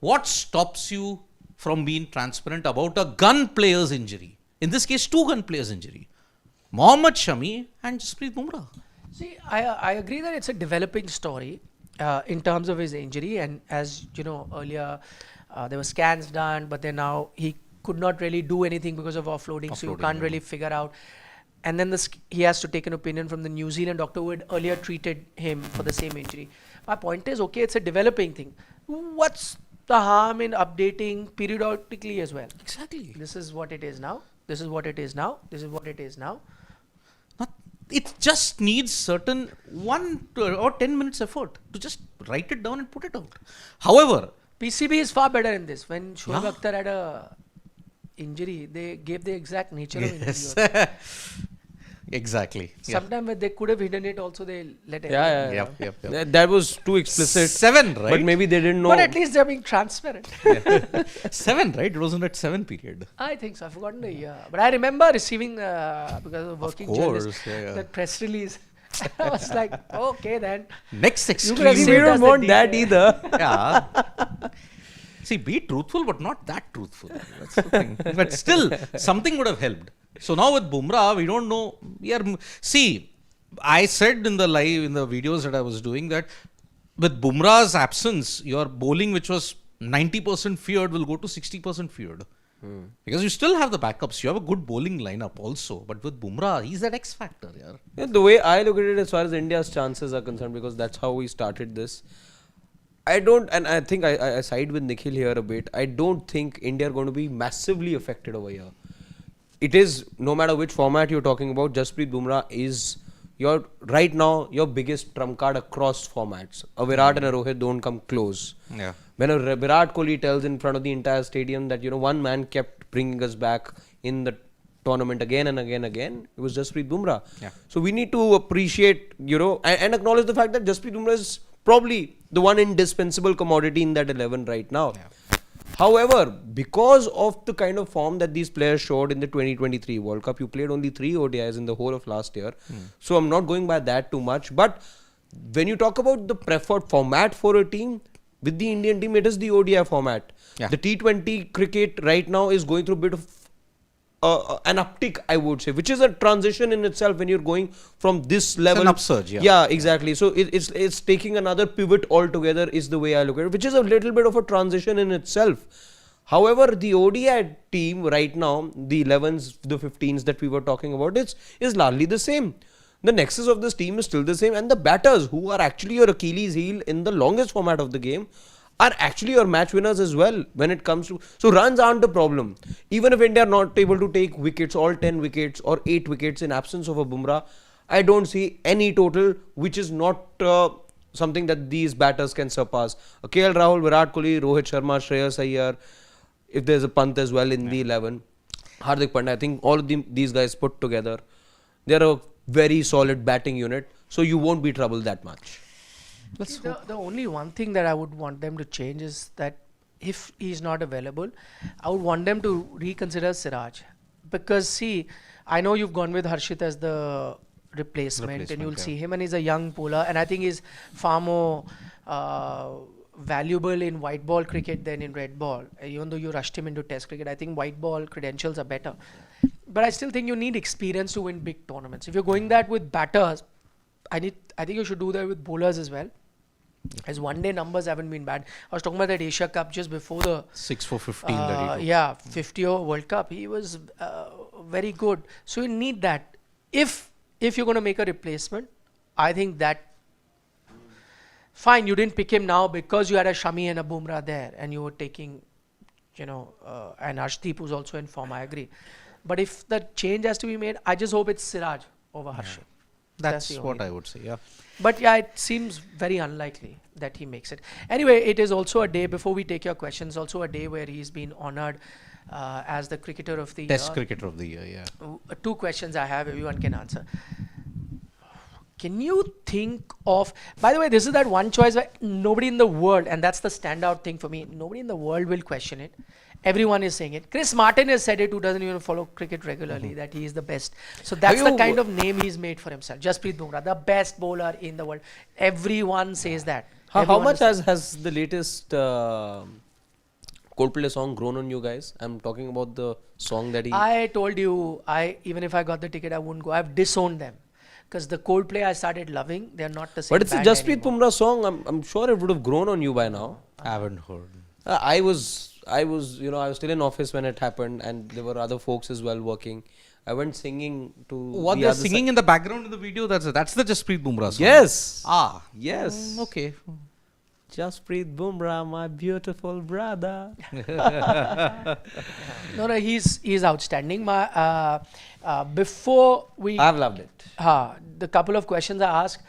What stops you from being transparent about a gun player's injury? In this case, 2 gun players' injury. Mohammad Shami and Jasprit Bumrah.
See, I agree that it's a developing story in terms of his injury. And as you know, earlier there were scans done, but then now he could not really do anything because of offloading, so you can't really figure out. And then he has to take an opinion from the New Zealand doctor who had earlier treated him for the same injury. My point is, okay, it's a developing thing. What's the harm in updating periodically as well?
Exactly.
This is what it is now. This is what it is now. This is what it is now.
It just needs certain 1 or 10 minutes effort to just write it down and put it out. However,
PCB is far better in this. When Shoaib Akhtar had a injury, they gave the exact nature of injury.
Exactly.
Sometimes when they could have hidden it also, they let it.
Yep.
That was too explicit.
7, right?
But maybe they didn't know.
But at least they're being transparent.
7, right? It wasn't at 7 period.
I think so. I've forgotten the year. But I remember receiving, because of working journalist, that press release. I was like, okay then.
Next extreme.
We don't want that either.
Yeah. See, be truthful, but not that truthful. That's the thing. But still, something would have helped. So now with Bumrah, we don't know. See, I said in the videos that I was doing that with Bumrah's absence, your bowling, which was 90% feared, will go to 60% feared. Because you still have the backups. You have a good bowling lineup also. But with Bumrah, he's that X factor.
Yeah, the way I look at it as far as India's chances are concerned, because that's how we started this. I don't, and I think I side with Nikhil here a bit. I don't think India are going to be massively affected over here. It is, no matter which format you're talking about, Jasprit Bumrah is right now your biggest trump card across formats. A Virat and a Rohit don't come close.
Yeah.
When a Virat Kohli tells in front of the entire stadium that, one man kept bringing us back in the tournament again and again and again, it was Jasprit Bumrah.
Yeah.
So we need to appreciate, and acknowledge the fact that Jasprit Bumrah is probably the one indispensable commodity in that 11 right now.
Yeah.
However, because of the kind of form that these players showed in the 2023 World Cup, you played only 3 ODIs in the whole of last year. So I'm not going by that too much. But when you talk about the preferred format for a team, with the Indian team, it is the ODI format.
Yeah.
The T20 cricket right now is going through a bit of an uptick, I would say, which is a transition in itself when you're going from this level.
An upsurge, yeah.
Yeah, exactly. So it's taking another pivot altogether is the way I look at it, which is a little bit of a transition in itself. However, the ODI team right now, the 11s, the 15s that we were talking about, is largely the same. The nexus of this team is still the same, and the batters, who are actually your Achilles heel in the longest format of the game, are actually your match winners as well when it comes to... So runs aren't a problem. Even if India are not able to take wickets, all 10 wickets or 8 wickets in absence of a Bumrah, I don't see any total which is not something that these batters can surpass. KL Rahul, Virat Kohli, Rohit Sharma, Shreyas Iyer, if there's a Pant as well in the 11. Hardik Pandya, I think all of these guys put together, they're a very solid batting unit. So you won't be troubled that much.
The only one thing that I would want them to change is that if he's not available, I would want them to reconsider Siraj. Because see, I know you've gone with Harshit as the replacement and you'll see him, and he's a young bowler, and I think he's far more valuable in white ball cricket than in red ball. Even though you rushed him into test cricket, I think white ball credentials are better. But I still think you need experience to win big tournaments. If you're going that with batters, I think you should do that with bowlers as well. His one-day numbers haven't been bad. I was talking about that Asia Cup just before the
6 for 15 that he took.
Yeah, 50 over World Cup. He was very good. So you need that. If you're going to make a replacement, I think that fine. You didn't pick him now because you had a Shami and a Bumrah there, and you were taking, and Arshdeep who's also in form. I agree. But if the change has to be made, I just hope it's Siraj over Harshit.
That's what I would say, yeah.
But yeah, it seems very unlikely that he makes it. Anyway, it is also a day, before we take your questions, also a day where he's been honoured as the Cricketer of the Year.
Test Cricketer of the Year, yeah.
2 questions I have, everyone can answer. Can you think of... By the way, this is that one choice where nobody in the world, and that's the standout thing for me, nobody in the world will question it. Everyone is saying it. Chris Martin has said it, who doesn't even follow cricket regularly, that he is the best. So that's the kind of name he's made for himself. Jasprit Bumrah, the best bowler in the world. Everyone says that.
How much has the latest Coldplay song grown on you guys? I'm talking about the song that he...
I told you, even if I got the ticket, I wouldn't go. I've disowned them. Because the Coldplay I started loving, they're not the same.
But it's a Jasprit Bumrah song. I'm sure it would have grown on you by now.
I haven't heard.
I was still in office when it happened, and there were other folks as well working. I went singing to
what they're singing in the background in the video. That's the Jasprit Bumrah song.
Yes.
Yes.
Okay. Jasprit Bumrah, my beautiful brother.
No, he's outstanding. Before we...
I've loved it.
The couple of questions I asked.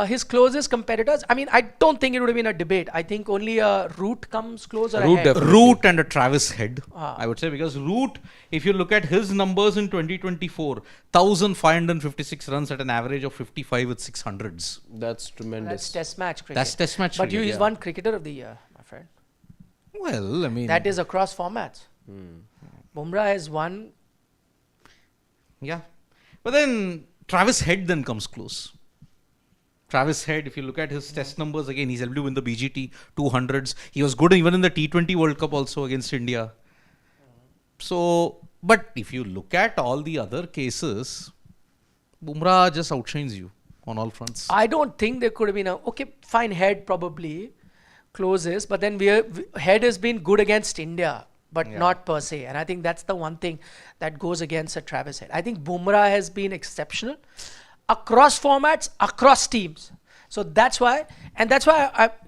His closest competitors, I mean, I don't think it would have been a debate. I think only a Root comes close or
Root
a Head.
definitely.
Root and a Travis Head, I would say, because Root, if you look at his numbers in 2024, 1,556 runs at an average of 55 with 600s.
That's tremendous.
That's Test match cricket.
That's Test match
But
cricket,
he's won Cricketer of the Year, my friend.
Well, I mean...
That is across formats. Bumrah has won...
Yeah. But then Travis Head then comes close. Travis Head, if you look at his test numbers, again, he's able to win the BGT 200s. He was good even in the T20 World Cup also against India. So, but if you look at all the other cases, Bumrah just outshines you on all fronts.
I don't think there could have been a... Okay, fine, Head probably closest, but then Head has been good against India, but not per se. And I think that's the one thing that goes against a Travis Head. I think Bumrah has been exceptional across formats, across teams. So that's why,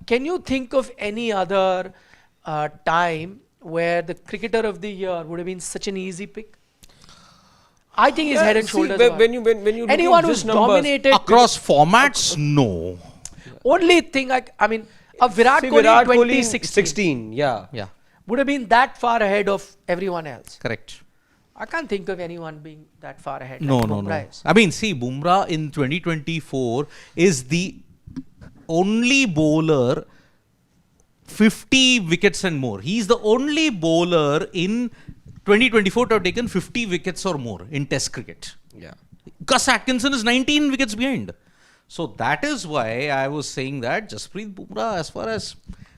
can you think of any other time where the Cricketer of the Year would have been such an easy pick? I think he's head and shoulders above.
When you
anyone who's dominated
across formats, no.
Only thing I mean, a Virat Kohli 2016
yeah.
would have been that far ahead of everyone else.
Correct.
I can't think of anyone being that far ahead.
No,
like
no,
Bumrah
no.
is.
I mean, see, Bumrah in 2024 is the only bowler 50 wickets and more. He's the only bowler in 2024 to have taken 50 wickets or more in Test cricket.
Yeah.
Gus Atkinson is 19 wickets behind. So that is why I was saying that Jasprit Bumrah, as far as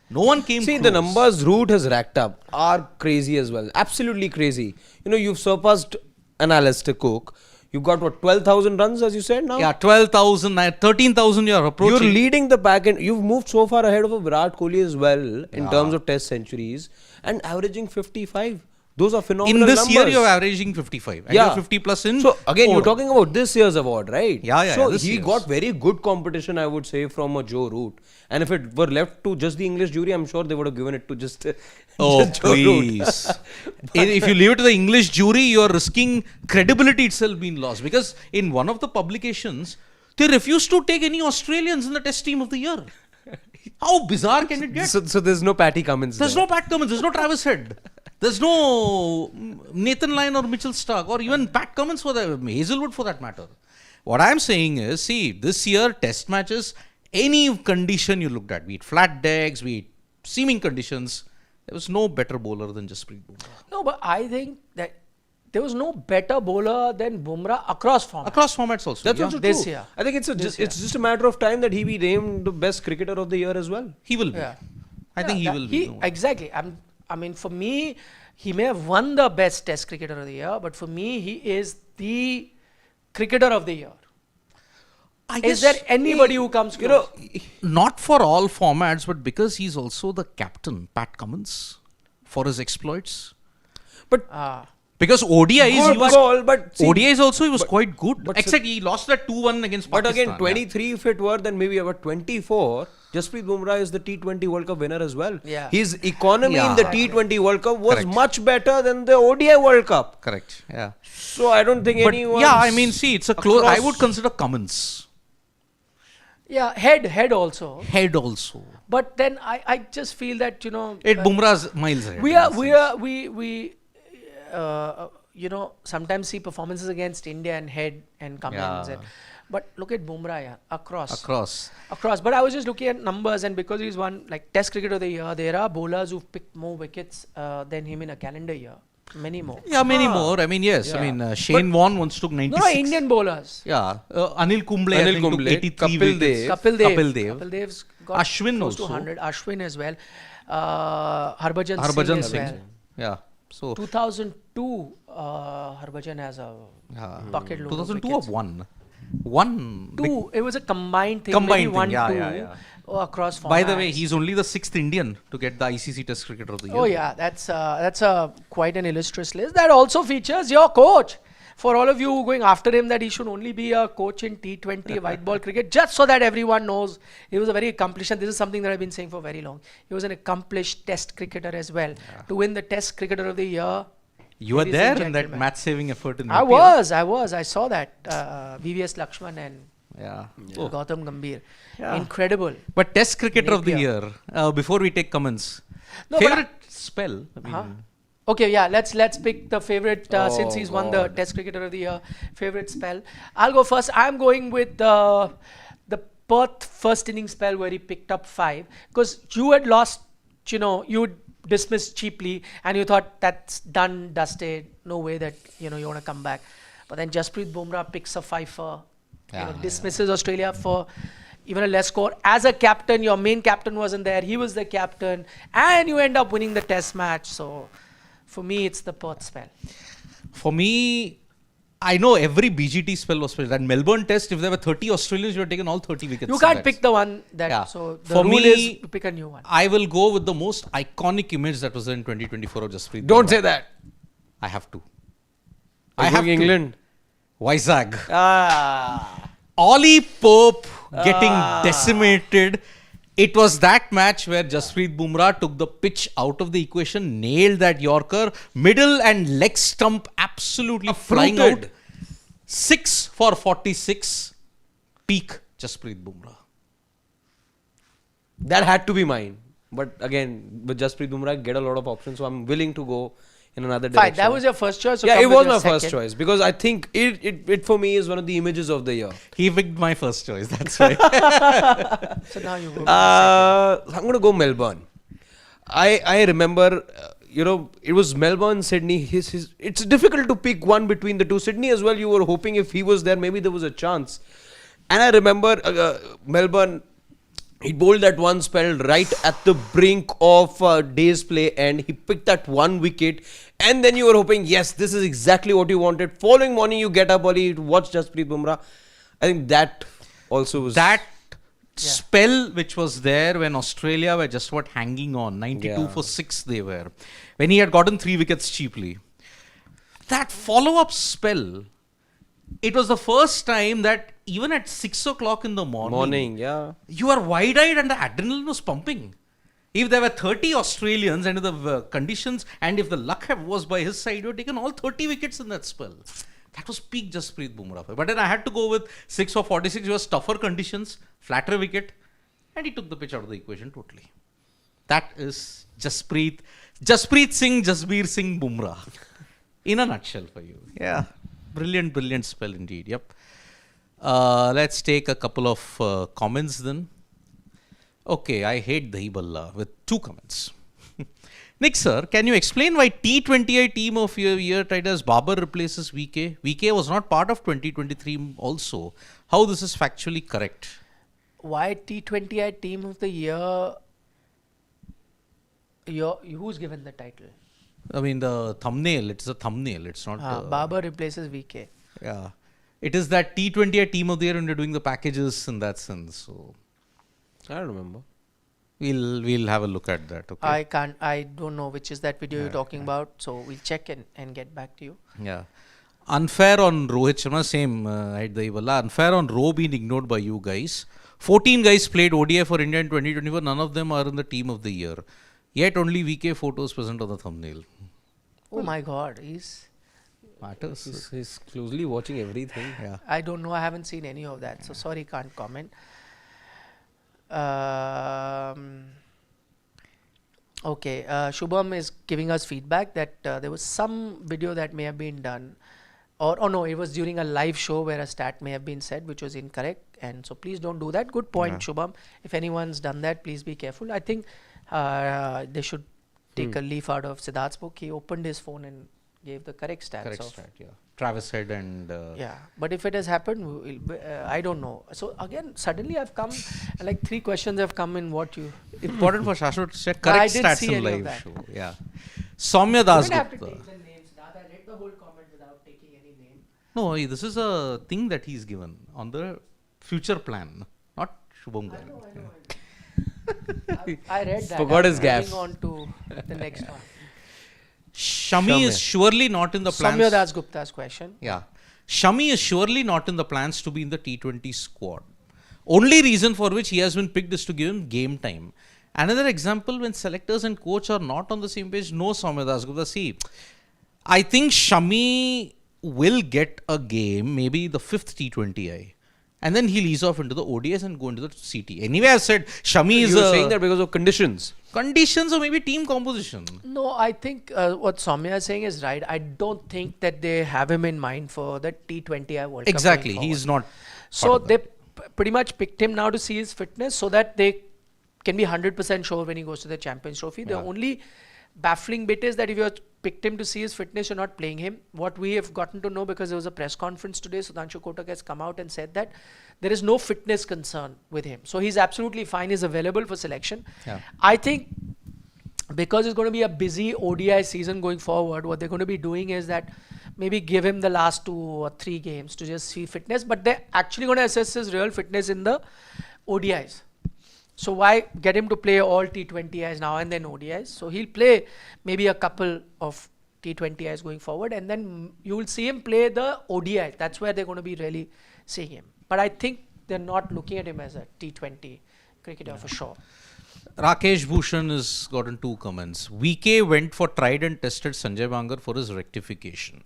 no one came
See,
close.
the numbers Root has racked up are crazy as well. Absolutely crazy. You know, you've surpassed an Alistair Cook. You've got what, 12,000 runs as you said now?
Yeah, 12,000, 13,000 you're approaching.
You're leading the pack and you've moved so far ahead of a Virat Kohli as well in
Yeah.
terms of test centuries and averaging 55. Those are phenomenal
In this
numbers.
year, you're averaging 55. And
Yeah.
you're 50 plus in.
So again, you're
four.
talking about this year's award, right?
Yeah,
So
this
he
year's.
got very good competition, I would say, from a Joe Root. And if it were left to just the English jury, I'm sure they would have given it to just,
Oh,
just Joe Root.
please. If you leave it to the English jury, you're risking credibility itself being lost. Because in one of the publications, they refused to take any Australians in the test team of the year. How bizarre can it get?
So there's no Patty Cummins.
There's
there.
no Pat Cummins, there's no Travis Head. There's no Nathan Lyon or Mitchell Stark or even Pat Cummins for that, Hazelwood for that matter. What I'm saying is, see, this year test matches, any condition you looked at, be it flat decks, be it seaming conditions, there was no better bowler than Jasprit Bumrah.
No, but I think that there was no better bowler than Bumrah across formats.
Across formats also.
That's
yeah.
also
This
true.
year.
I think it's
This
it's just a matter of time that he be named the best cricketer of the year as well.
He will be.
Yeah.
I think he
that-
will be. no.
Exactly. I mean, for me, he may have won the best Test cricketer of the year, but for me, he is the cricketer of the year. Is there anybody who comes close?
Not for all formats, but because he's also the captain, Pat Cummins, for his exploits.
But
Because ODIs,
good
he was,
call, but see,
ODIs also he was quite good.
but
Except he lost that 2-1 against
but
Pakistan.
again, 23 if it were, then maybe about 24. Jasprit Bumrah is the T20 World Cup winner as well.
Yeah.
His economy
Yeah.
in the T20 World Cup was
Correct.
much better than the ODI World Cup.
Correct. Yeah.
So I don't think
But
anyone.
yeah, I mean, see, it's a close. I
across-
would consider Cummins.
Yeah, head also.
Head also.
But then I just feel that, you know,
Bumrah's miles ahead.
we you know, sometimes see performances against India and Head and Cummins.
Yeah.
But look at Bumrah, yeah, across.
Across.
But I was just looking at numbers, and because he's won like Test cricket of the year, there are bowlers who've picked more wickets than him in a calendar year. Many more.
Yeah, many more. I mean, yes. I
Yeah.
mean, Shane Warne once took 96.
No, Indian bowlers.
Yeah. Anil Kumble, I
Anil
think, took
Kumble,
83
Kapil
wickets.
Dev.
Kapil
Dev.
Kapil Dev's got
Ashwin
close to
also.
100. Ashwin as well. Harbhajan Singh
Harbhajan
as
Singh.
well.
Yeah. So,
2002, Harbhajan has a bucket load
2002
of wickets.
of 1. 1.
Two. It was a combined thing.
Combined
maybe
thing,
1,
yeah,
2
yeah.
across formats.
By the way, he's only the 6th Indian to get the ICC Test Cricketer of the Year.
Oh yeah, that's a quite an illustrious list. That also features your coach. For all of you going after him, that he should only be a coach in T20 white ball cricket, just so that everyone knows he was a very accomplished. And this is something that I've been saying for very long. He was an accomplished Test cricketer as well. To win the Test Cricketer of the Year.
You were
ladies
there
and
in that
gentlemen.
match-saving effort in
I
IPL.
was. I saw that. VVS Lakshman and
Yeah.
Gautam Gambhir.
Yeah.
Incredible.
But Test Cricketer of the
Napier.
Year, before we take comments,
No, but
favorite spell? I mean,
Huh? Okay, yeah, let's pick the favorite since
Oh,
he's won the
God.
Test Cricketer of the Year. Favorite spell. I'll go first. I'm going with the Perth first inning spell where he picked up 5 because you had lost. You know, you would dismiss cheaply and you thought that's done, dusted. No way that you want to come back. But then Jasprit Bumrah picks a 5 for dismisses Australia for even a less score. As a captain, your main captain wasn't there. He was the captain, and you end up winning the Test match. So. For me, it's the Perth spell.
For me, I know every BGT spell was special. That Melbourne Test, if there were 30 Australians, you would have taken all 30 wickets.
You can't
That's-
pick the one that.
Yeah.
So the
For
rule
me,
is to pick a new one.
I will go with the most iconic image that was in 2024 of Jasprit.
Don't
Bumrah.
say that.
I have to.
I have England.
Vizag.
Ah.
Ollie Pope getting decimated. It was that match where Jasprit Bumrah took the pitch out of the equation, nailed that Yorker, middle and leg stump absolutely flying out.
Uprooted.
6 for 46. Peak Jasprit Bumrah.
That had to be mine. But again, with Jasprit Bumrah, get a lot of options. So I'm willing to go in another
Fine,
direction.
that was your first choice. So
Yeah,
come
it
with
was
your
my first
second.
choice because I think it for me is one of the images of the year.
He picked my first choice. That's why.
So now you go with the second.
I'm going to go Melbourne. I remember, it was Melbourne, Sydney. It's difficult to pick one between the two. Sydney as well, you were hoping if he was there, maybe there was a chance. And I remember Melbourne, he bowled that one spell right at the brink of day's play and he picked that one wicket. And then you were hoping, yes, this is exactly what you wanted. Following morning, you get up early to watch Jasprit Bumrah. I think that also was...
That spell which was there when Australia were just hanging on, 92 for 6 they were, when he had gotten 3 wickets cheaply. That follow-up spell, it was the first time that even at 6 o'clock in the morning, you are wide-eyed and the adrenaline was pumping. If there were 30 Australians and if the conditions and if the luck was by his side, you had taken all 30 wickets in that spell. That was peak Jasprit Bumrah. But then I had to go with 6 for 46. It was tougher conditions, flatter wicket, and he took the pitch out of the equation totally. That is Jasprit Singh, Jasbir Singh Bumrah. In a nutshell for you. Yeah. Brilliant, brilliant spell indeed. Yep. Let's take a couple of comments then. Okay, I hate Dahi Balla with 2 comments. Nick sir, can you explain why T20I team of your year tied as Babar replaces VK? VK was not part of 2023 also. How this is factually correct?
Why T20I team of the year? Who's given the title?
I mean the thumbnail, it's a thumbnail, it's not...
Babar replaces VK.
Yeah. It is that T20I team of the year when you're doing the packages in that sense. So
I don't remember.
We'll have a look at that. Okay.
I don't know which is that video you're talking about. So we'll check and get back to you.
Yeah. Unfair on Rohit Sharma, same at the Iwala. Unfair on Rowe being ignored by you guys. 14 guys played ODI for India in 2024. None of them are in the team of the year. Yet only VK photos present on the thumbnail.
Oh my God, he's
Matters.
He's closely watching everything.
Yeah.
I don't know. I haven't seen any of that. So sorry, can't comment. Okay, Shubham is giving us feedback that there was some video that may have been done, no, it was during a live show where a stat may have been said which was incorrect, and so please don't do that. Good point, Shubham. If anyone's done that, please be careful. I think they should take a leaf out of Siddharth's book. He opened his phone and gave the correct stats.
Correct stat, yeah. Travis Head and...
yeah, but if it has happened, I don't know. So again, suddenly I've come, like 3 questions have come in what you...
Important for Shashwat to check correct stats in live show. Yeah. Soumya Das
You don't have to
Gupta.
take the names. I read the whole comment without taking any name.
No, this is a thing that he's given on the future plan, not Shubham Garg.
I read that.
Forgot his
Moving
gaff.
on to the next one.
Shami is surely not in the plans.
Soumya Das Gupta's question.
Yeah. Shami is surely not in the plans to be in the T20 squad. Only reason for which he has been picked is to give him game time. Another example, when selectors and coach are not on the same page, no Soumya Das Gupta. See, I think Shami will get a game, maybe the 5th T20I. And then he'll ease off into the ODS and go into the CT. Anyway, I said Shami is
saying that because of conditions.
Conditions or maybe team composition.
No, I think what Soumya is saying is right. I don't think that they have him in mind for the T20I World Cup.
Exactly. He's not.
So they pretty much picked him now to see his fitness so that they can be 100% sure when he goes to the Champions Trophy. The only baffling bit is that if you picked him to see his fitness, you're not playing him. What we have gotten to know, because there was a press conference today, Sudhanshu Kotak has come out and said that there is no fitness concern with him. So he's absolutely fine. He's available for selection.
Yeah.
I think because it's going to be a busy ODI season going forward, what they're going to be doing is that maybe give him the last 2 or 3 games to just see fitness, but they're actually going to assess his real fitness in the ODIs. So why get him to play all T20Is now and then ODIs? So he'll play maybe a couple of T20Is going forward, and then you will see him play the ODI. That's where they're going to be really seeing him. But I think they're not looking at him as a T20 cricketer for sure.
Rakesh Bhushan has gotten 2 comments. VK went for tried and tested Sanjay Bangar for his rectification.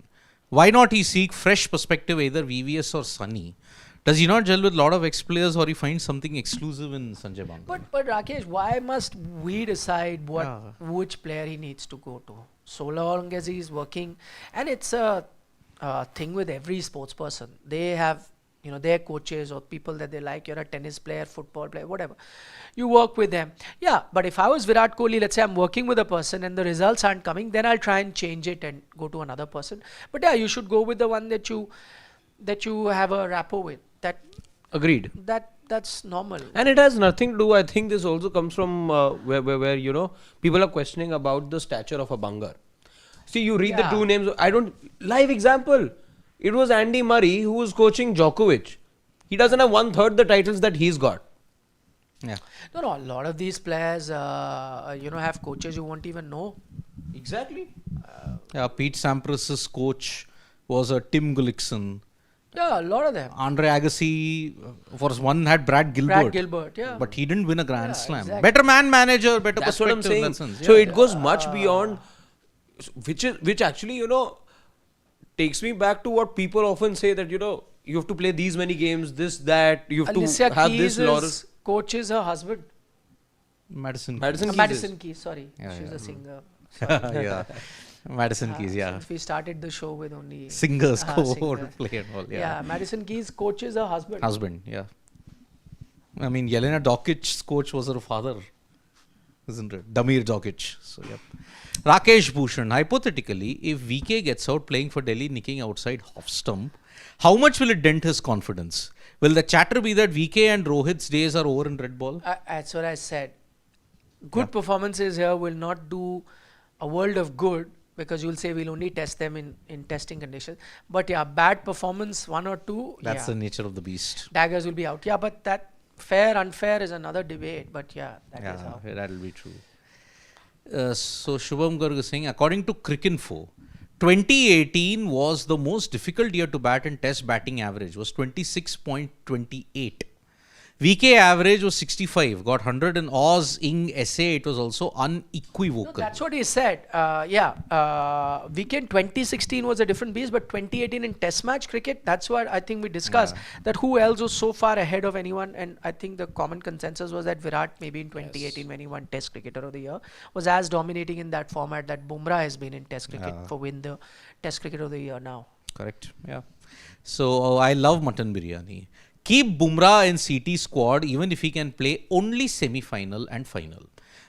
Why not he seek fresh perspective, either VVS or Sunny? Does he not gel with a lot of ex-players, or he finds something exclusive in Sanjay Bangal?
But Rakesh, why must we decide
Yeah.
which player he needs to go to? So long as he's working, and it's a thing with every sports person. They have their coaches or people that they like. You're a tennis player, football player, whatever. You work with them. Yeah, but if I was Virat Kohli, let's say I'm working with a person and the results aren't coming, then I'll try and change it and go to another person. But yeah, you should go with the one that you have a rapport with.
Agreed.
That's normal.
And it has nothing to do. I think this also comes from where people are questioning about the stature of a Bangar. See, you read the
Yeah.
two names. Live example. It was Andy Murray who was coaching Djokovic. He doesn't have 1/3 the titles that he's got.
Yeah.
No, a lot of these players, have coaches you won't even know.
Exactly.
Yeah, Pete Sampras's coach was a Tim Gullikson.
Yeah, a lot of them.
Andre Agassi, for one, had Brad Gilbert.
Brad Gilbert, yeah.
But he didn't win a Grand Slam.
exactly.
Better man manager, better
That's what I'm
perspective in
saying.
that sense.
So
Yeah.
it goes much beyond, which actually takes me back to what people often say, that you have to play these many games, this, that, you have
Alicia
to have
Keys'
this laurel.
coach is her husband.
Madison.
Madison Keys
Madison Keys, sorry.
Yeah,
She's
yeah.
a singer.
Yeah. Madison Keys, yeah.
Since we started the show with only
Singers
singer.
play and all.
Yeah, Madison Keys' coach is her husband.
Husband, yeah. I mean, Yelena Dokic's coach was her father, isn't it? Damir Dokic. So, yep. Rakesh Bhushan, hypothetically, if VK gets out playing for Delhi, nicking outside half stump, how much will it dent his confidence? Will the chatter be that VK and Rohit's days are over in red ball?
That's what I said. Good performances here will not do a world of good, because you'll say we'll only test them in testing conditions. But yeah, bad performance, one or two,
That's the nature of the beast.
daggers will be out. Yeah, but that fair, unfair is another debate. But yeah, that is how.
That'll be true. So Shubham Garg is saying, according to Cricinfo, 2018 was the most difficult year to bat, and test batting average was 26.28. VK average was 65, got 100 in Oz, Ing, SA. It was also unequivocal.
No, that's what he said. VK in 2016 was a different beast, but 2018 in Test match cricket, that's what I think we discussed. That who else was so far ahead of anyone, and I think the common consensus was that Virat, maybe in 2018 when he won Test Cricketer of the Year, was as dominating in that format that Bumrah has been in Test cricket for win the Test Cricketer of the Year now.
Correct. Yeah. So I love mutton biryani. Keep Bumrah in CT squad even if he can play only semi-final and final.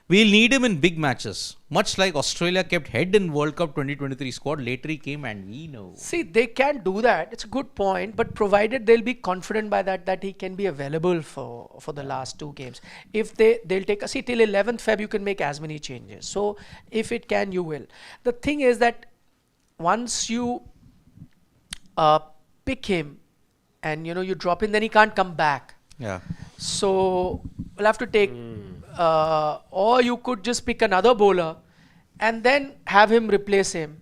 We'll need him in big matches. Much like Australia kept Head in World Cup 2023 squad, later he came and we know.
See, they can do that. It's a good point, but provided they'll be confident by that he can be available for the last two games. If they'll take till 11th Feb, you can make as many changes. So if it can, you will. The thing is that once you pick him and you drop him, then he can't come back.
Yeah.
So we'll have to take, or you could just pick another bowler and then have him replace him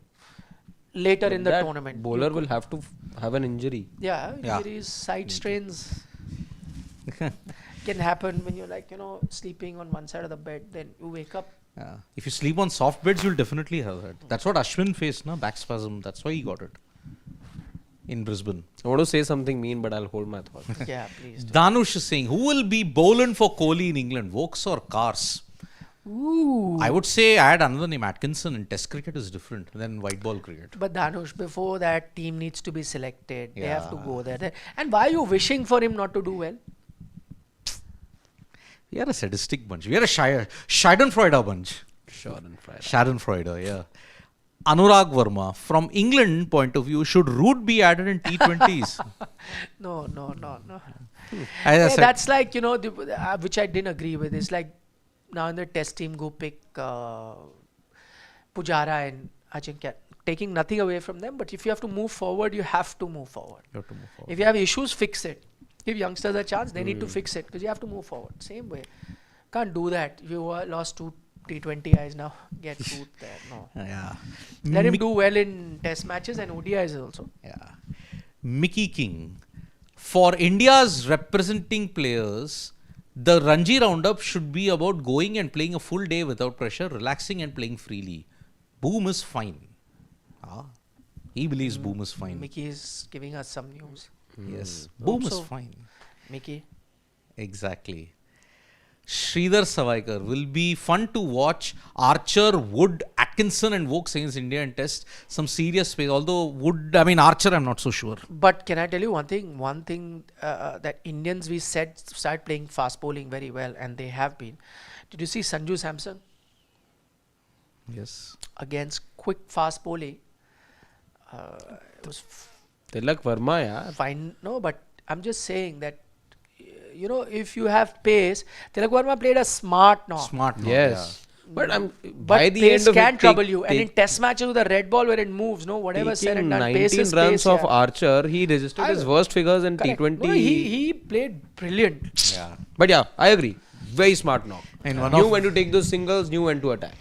later in the
That
tournament.
bowler will have to have an injury.
Yeah,
Yeah.
injuries, side strains can happen when you're sleeping on one side of the bed. Then you wake up.
Yeah. If you sleep on soft beds, you'll definitely have that. That's what Ashwin faced, na? Back spasm. That's why he got it in Brisbane.
I want to say something mean, but I'll hold my thought.
Yeah, please.
Danush is saying, who will be bowling for Kohli in England, Vokes or Cars?
Ooh.
I would say add another name. Atkinson in Test cricket is different than white ball cricket.
But Dhanush, before that team needs to be selected. They have to
Yeah.
go there. And why are you wishing for him not to do well?
We are a sadistic bunch. We are a Schadenfreude bunch.
Schadenfreude.
Schadenfreude, yeah. Anurag Verma, from England point of view, should Root be added in T20s?
No.
As I said,
That's like, which I didn't agree with. It's like now in the test team, go pick Pujara and Ajinkya. Taking nothing away from them, but if you have to move forward, you have to move forward.
you have to move forward.
If you have issues, fix it. Give youngsters a chance, they need to fix it because you have to move forward. Same way. Can't do that. If you lost 2 T20 Is now, get Root there. No.
Yeah.
Let him do well in test matches and ODIs also.
Yeah. Mickey King. For India's representing players, the Ranji Roundup should be about going and playing a full day without pressure, relaxing and playing freely. Boom is fine. He believes Boom is fine.
Mickey is giving us some news.
Yes. Boom
Hope
is
so.
fine.
Mickey.
Exactly. Sridhar Savaikar will be fun to watch. Archer, Wood, Atkinson, and Vokes against India and test some serious pace. Although Archer, I'm not so sure.
But can I tell you one thing? One thing that Indians we said start playing fast bowling very well, and they have been. Did you see Sanju Samson
Yes.
against quick fast bowling? It was
Tilak Verma, yeah.
fine. No, but I'm just saying that if you have pace, Tilak Verma played a smart knock.
Smart. Knock,
Yes. But
But
by the
pace
end of
can
it,
trouble you. And in test matches with a red ball where it moves, whatever said and done,
19
pace is
runs
pace.
of
Yeah.
Archer, he registered his worst figures in
Correct.
T20.
No, he played brilliant.
Yeah.
But yeah, I agree. Very smart knock.
And one
Knew
of-
when to take those singles, knew when to attack.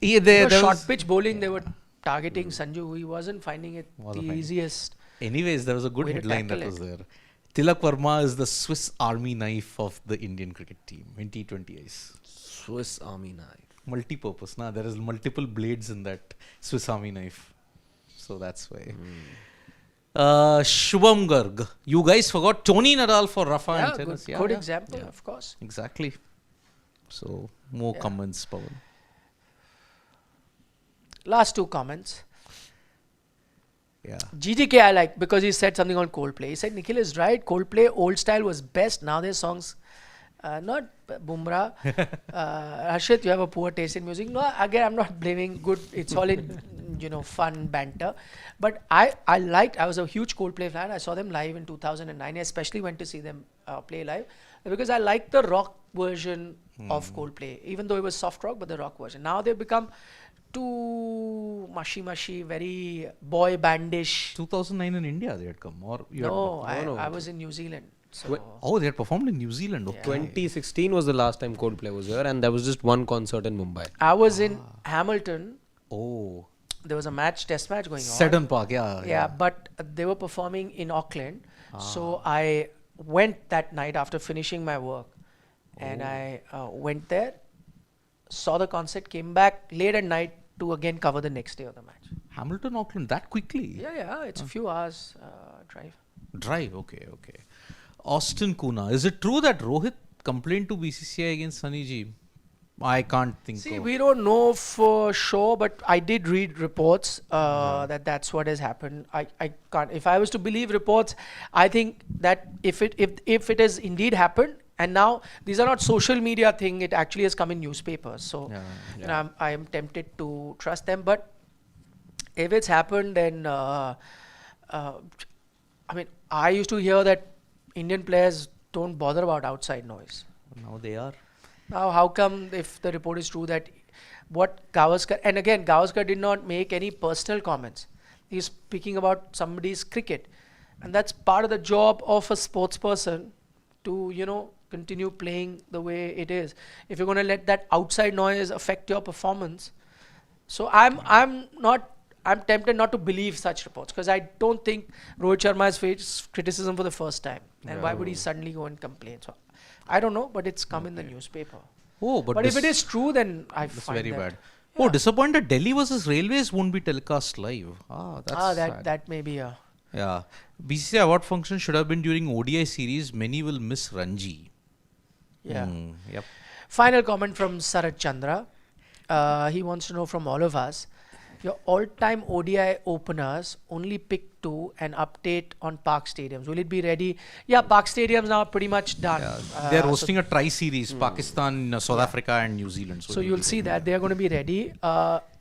Yeah, there
Short
was-
pitch bowling, they were targeting Sanju. He wasn't finding it
Wasn't
the
finding it.
easiest.
Anyways, there was a good
Way to
headline that
tackle
was there. Tilak Verma is the Swiss Army knife of the Indian cricket team in T20Is.
Swiss Army knife.
Multi-purpose. There is multiple blades in that Swiss Army knife. So that's why. Shubham Garg. You guys forgot Tony Nadal for Rafa
Yeah,
and tennis.
good example, of course.
Exactly. So, more comments, Pawan.
Last two comments.
Yeah.
GGK I like because he said something on Coldplay. He said Nikhil is right. Coldplay old style was best. Now their songs, not Bumrah. Harshit, you have a poor taste in music. No, again, I'm not blaming. Good. It's all in fun banter. But I was a huge Coldplay fan. I saw them live in 2009. I especially went to see them play live because I liked the rock version of Coldplay, even though it was soft rock, but the rock version. Now they've become too mushy, very boy bandish.
2009 in India they had come. Or you
No,
had,
I was in New Zealand. So
Oh, they had performed in New Zealand. Okay.
2016 was the last time Coldplay was here, and there was just one concert in Mumbai.
I was in Hamilton.
Oh.
There was a test match going on.
Seddon Park,
Yeah, but they were performing in Auckland. So I went that night after finishing my work. And I went there, saw the concert, came back late at night to again cover the next day of the match.
Hamilton, Auckland, that quickly?
Yeah, it's a few hours drive.
Drive, okay. Austin Kuna, is it true that Rohit complained to BCCI against Sunny G? I can't think
See,
of.
we don't know for sure, but I did read reports that's what has happened. I can't. If I was to believe reports, I think that if it has indeed happened, and now these are not social media thing, it actually has come in newspapers. So I am tempted to trust them. But if it's happened, then I used to hear that Indian players don't bother about outside noise.
Now they are.
Now, how come if the report is true that what Gavaskar, and again, Gavaskar did not make any personal comments. He's speaking about somebody's cricket. And that's part of the job of a sports person to, continue playing the way it is. If you're going to let that outside noise affect your performance. So I'm tempted not to believe such reports because I don't think Rohit Sharma has faced criticism for the first time. And why would he suddenly go and complain? So I don't know, but it's come in the newspaper.
Oh,
But if it is true, then I
that's
find
very
that.
bad. Oh, disappointed Delhi versus Railways won't be telecast live. That's sad.
That may be a...
Yeah. BCCI award function should have been during ODI series. Many will miss Ranji.
Yeah.
Yep.
Final comment from Sarat Chandra. He wants to know from all of us, your all-time ODI openers, only pick 2 and update on Park Stadiums. Will it be ready? Yeah, Park Stadiums now are pretty much done.
They're hosting a tri-series, Pakistan, South Africa and New Zealand.
So you'll see that they are going to be ready.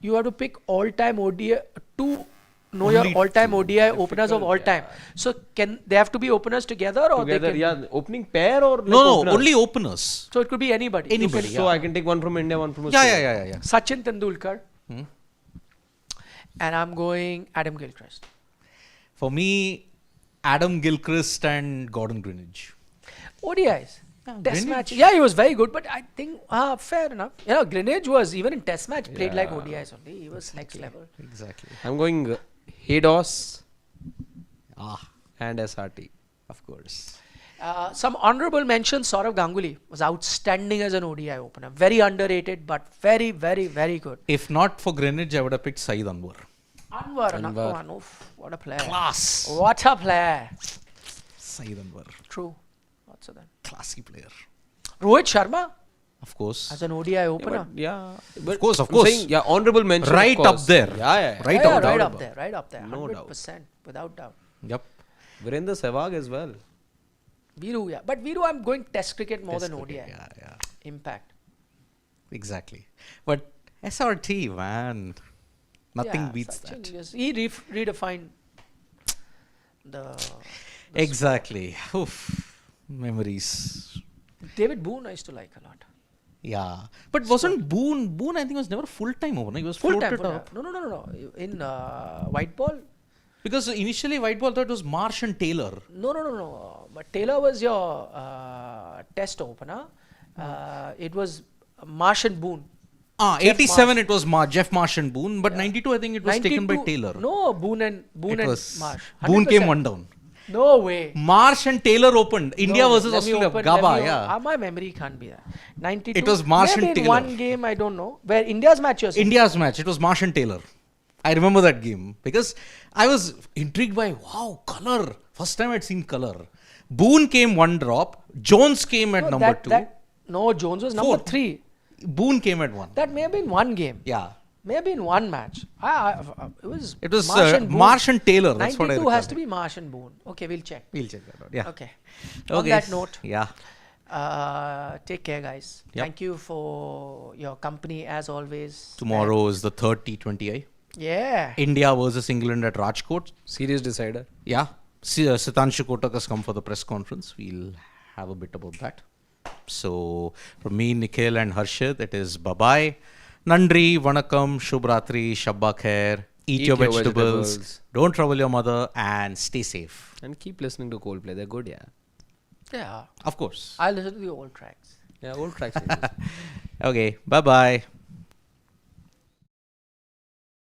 You have to pick all-time ODI, 2 know your
Only
all-time ODI openers of all time. So can they have to be openers together or
Together,
they can,
opening pair or like
No,
openers?
only openers.
So it could be anybody. You
Anybody,
can-
So I can take one from India, one from Australia.
Yeah.
Sachin Tendulkar. And I'm going Adam Gilchrist.
For me, Adam Gilchrist and Gordon Greenidge.
ODIs. Test
Greenidge.
match. Yeah, he was very good, but I think fair enough. Greenidge was even in test match played like ODIs only. He was next level.
Exactly.
I'm going Haydos
Ah,
and SRT.
of course.
Some honorable mentions. Saurav Ganguly was outstanding as an ODI opener. Very underrated, but very, very, very good.
If not for Greenidge, I would have picked Saeed Anwar.
Anwar. Oof, what a player.
Class.
What a player.
Saeed Anwar.
True. Lots of them.
Classy player.
Rohit Sharma
Of course.
as an ODI opener.
But
Of course, of
I'm
course.
saying, yeah, honorable mention.
Right
of
up
course.
there.
Yeah.
Right
Yeah,
up
right
there.
up there. Right up there.
No doubt.
100%. Without doubt.
Yep.
Virendra Sehwag as well.
Viru, yeah. But Viru, I'm going test cricket more than ODI.
Yeah.
Impact.
Exactly. But SRT, man. Nothing
Yeah,
beats
Sachin,
that.
yes. He redefined the
Exactly. Oof. Memories.
David Boone I used to like a lot.
Yeah. But wasn't Boone, I think was never full-time opener. He was
Full time.
floated up.
No. In white ball.
Because initially white ball thought it was Marsh and Taylor.
No. But Taylor was your test opener. It was Marsh and Boone.
87 it was Jeff Marsh and Boone, but 92 I think it was taken by
92
Taylor.
No, Boone and
was
Marsh.
Boone came
100%.
one down.
No way.
Marsh and Taylor opened. India
No,
versus
let me
Australia.
open-
Gaba,
let me
yeah.
open- my memory can't be that. 92.
It was Marsh
maybe
and
in
Taylor.
one game, I don't know. Where India's match was.
India's match. It was Marsh and Taylor. I remember that game because I was intrigued by color. First time I'd seen color. Boone came one drop. Jones came at number 2.
No, Jones was number
Four.
3.
Boone came at 1.
That may have been one game.
Yeah.
Maybe in one match. It
was
Marsh and Boone.
Marsh and Taylor. That's what I
92 has
recall.
to be Marsh and Boone. Okay, we'll check.
We'll check that out. Yeah.
Okay. On that note,
Yeah.
take care, guys.
Yep.
Thank you for your company as always.
Tomorrow is the third T20I.
Yeah.
India versus England at Rajkot.
Series decider.
Yeah. Sitanshu Kotak has come for the press conference. We'll have a bit about that. So, from me, Nikhil and Harshit, it is bye-bye. Nandri, Vanakkam, Shubhratri, Shabba Khair. Eat your vegetables. Don't trouble your mother and stay safe.
And keep listening to Coldplay. They're good, yeah.
Yeah.
Of course.
I'll listen to the old tracks.
Yeah, old tracks.
Okay. Bye-bye.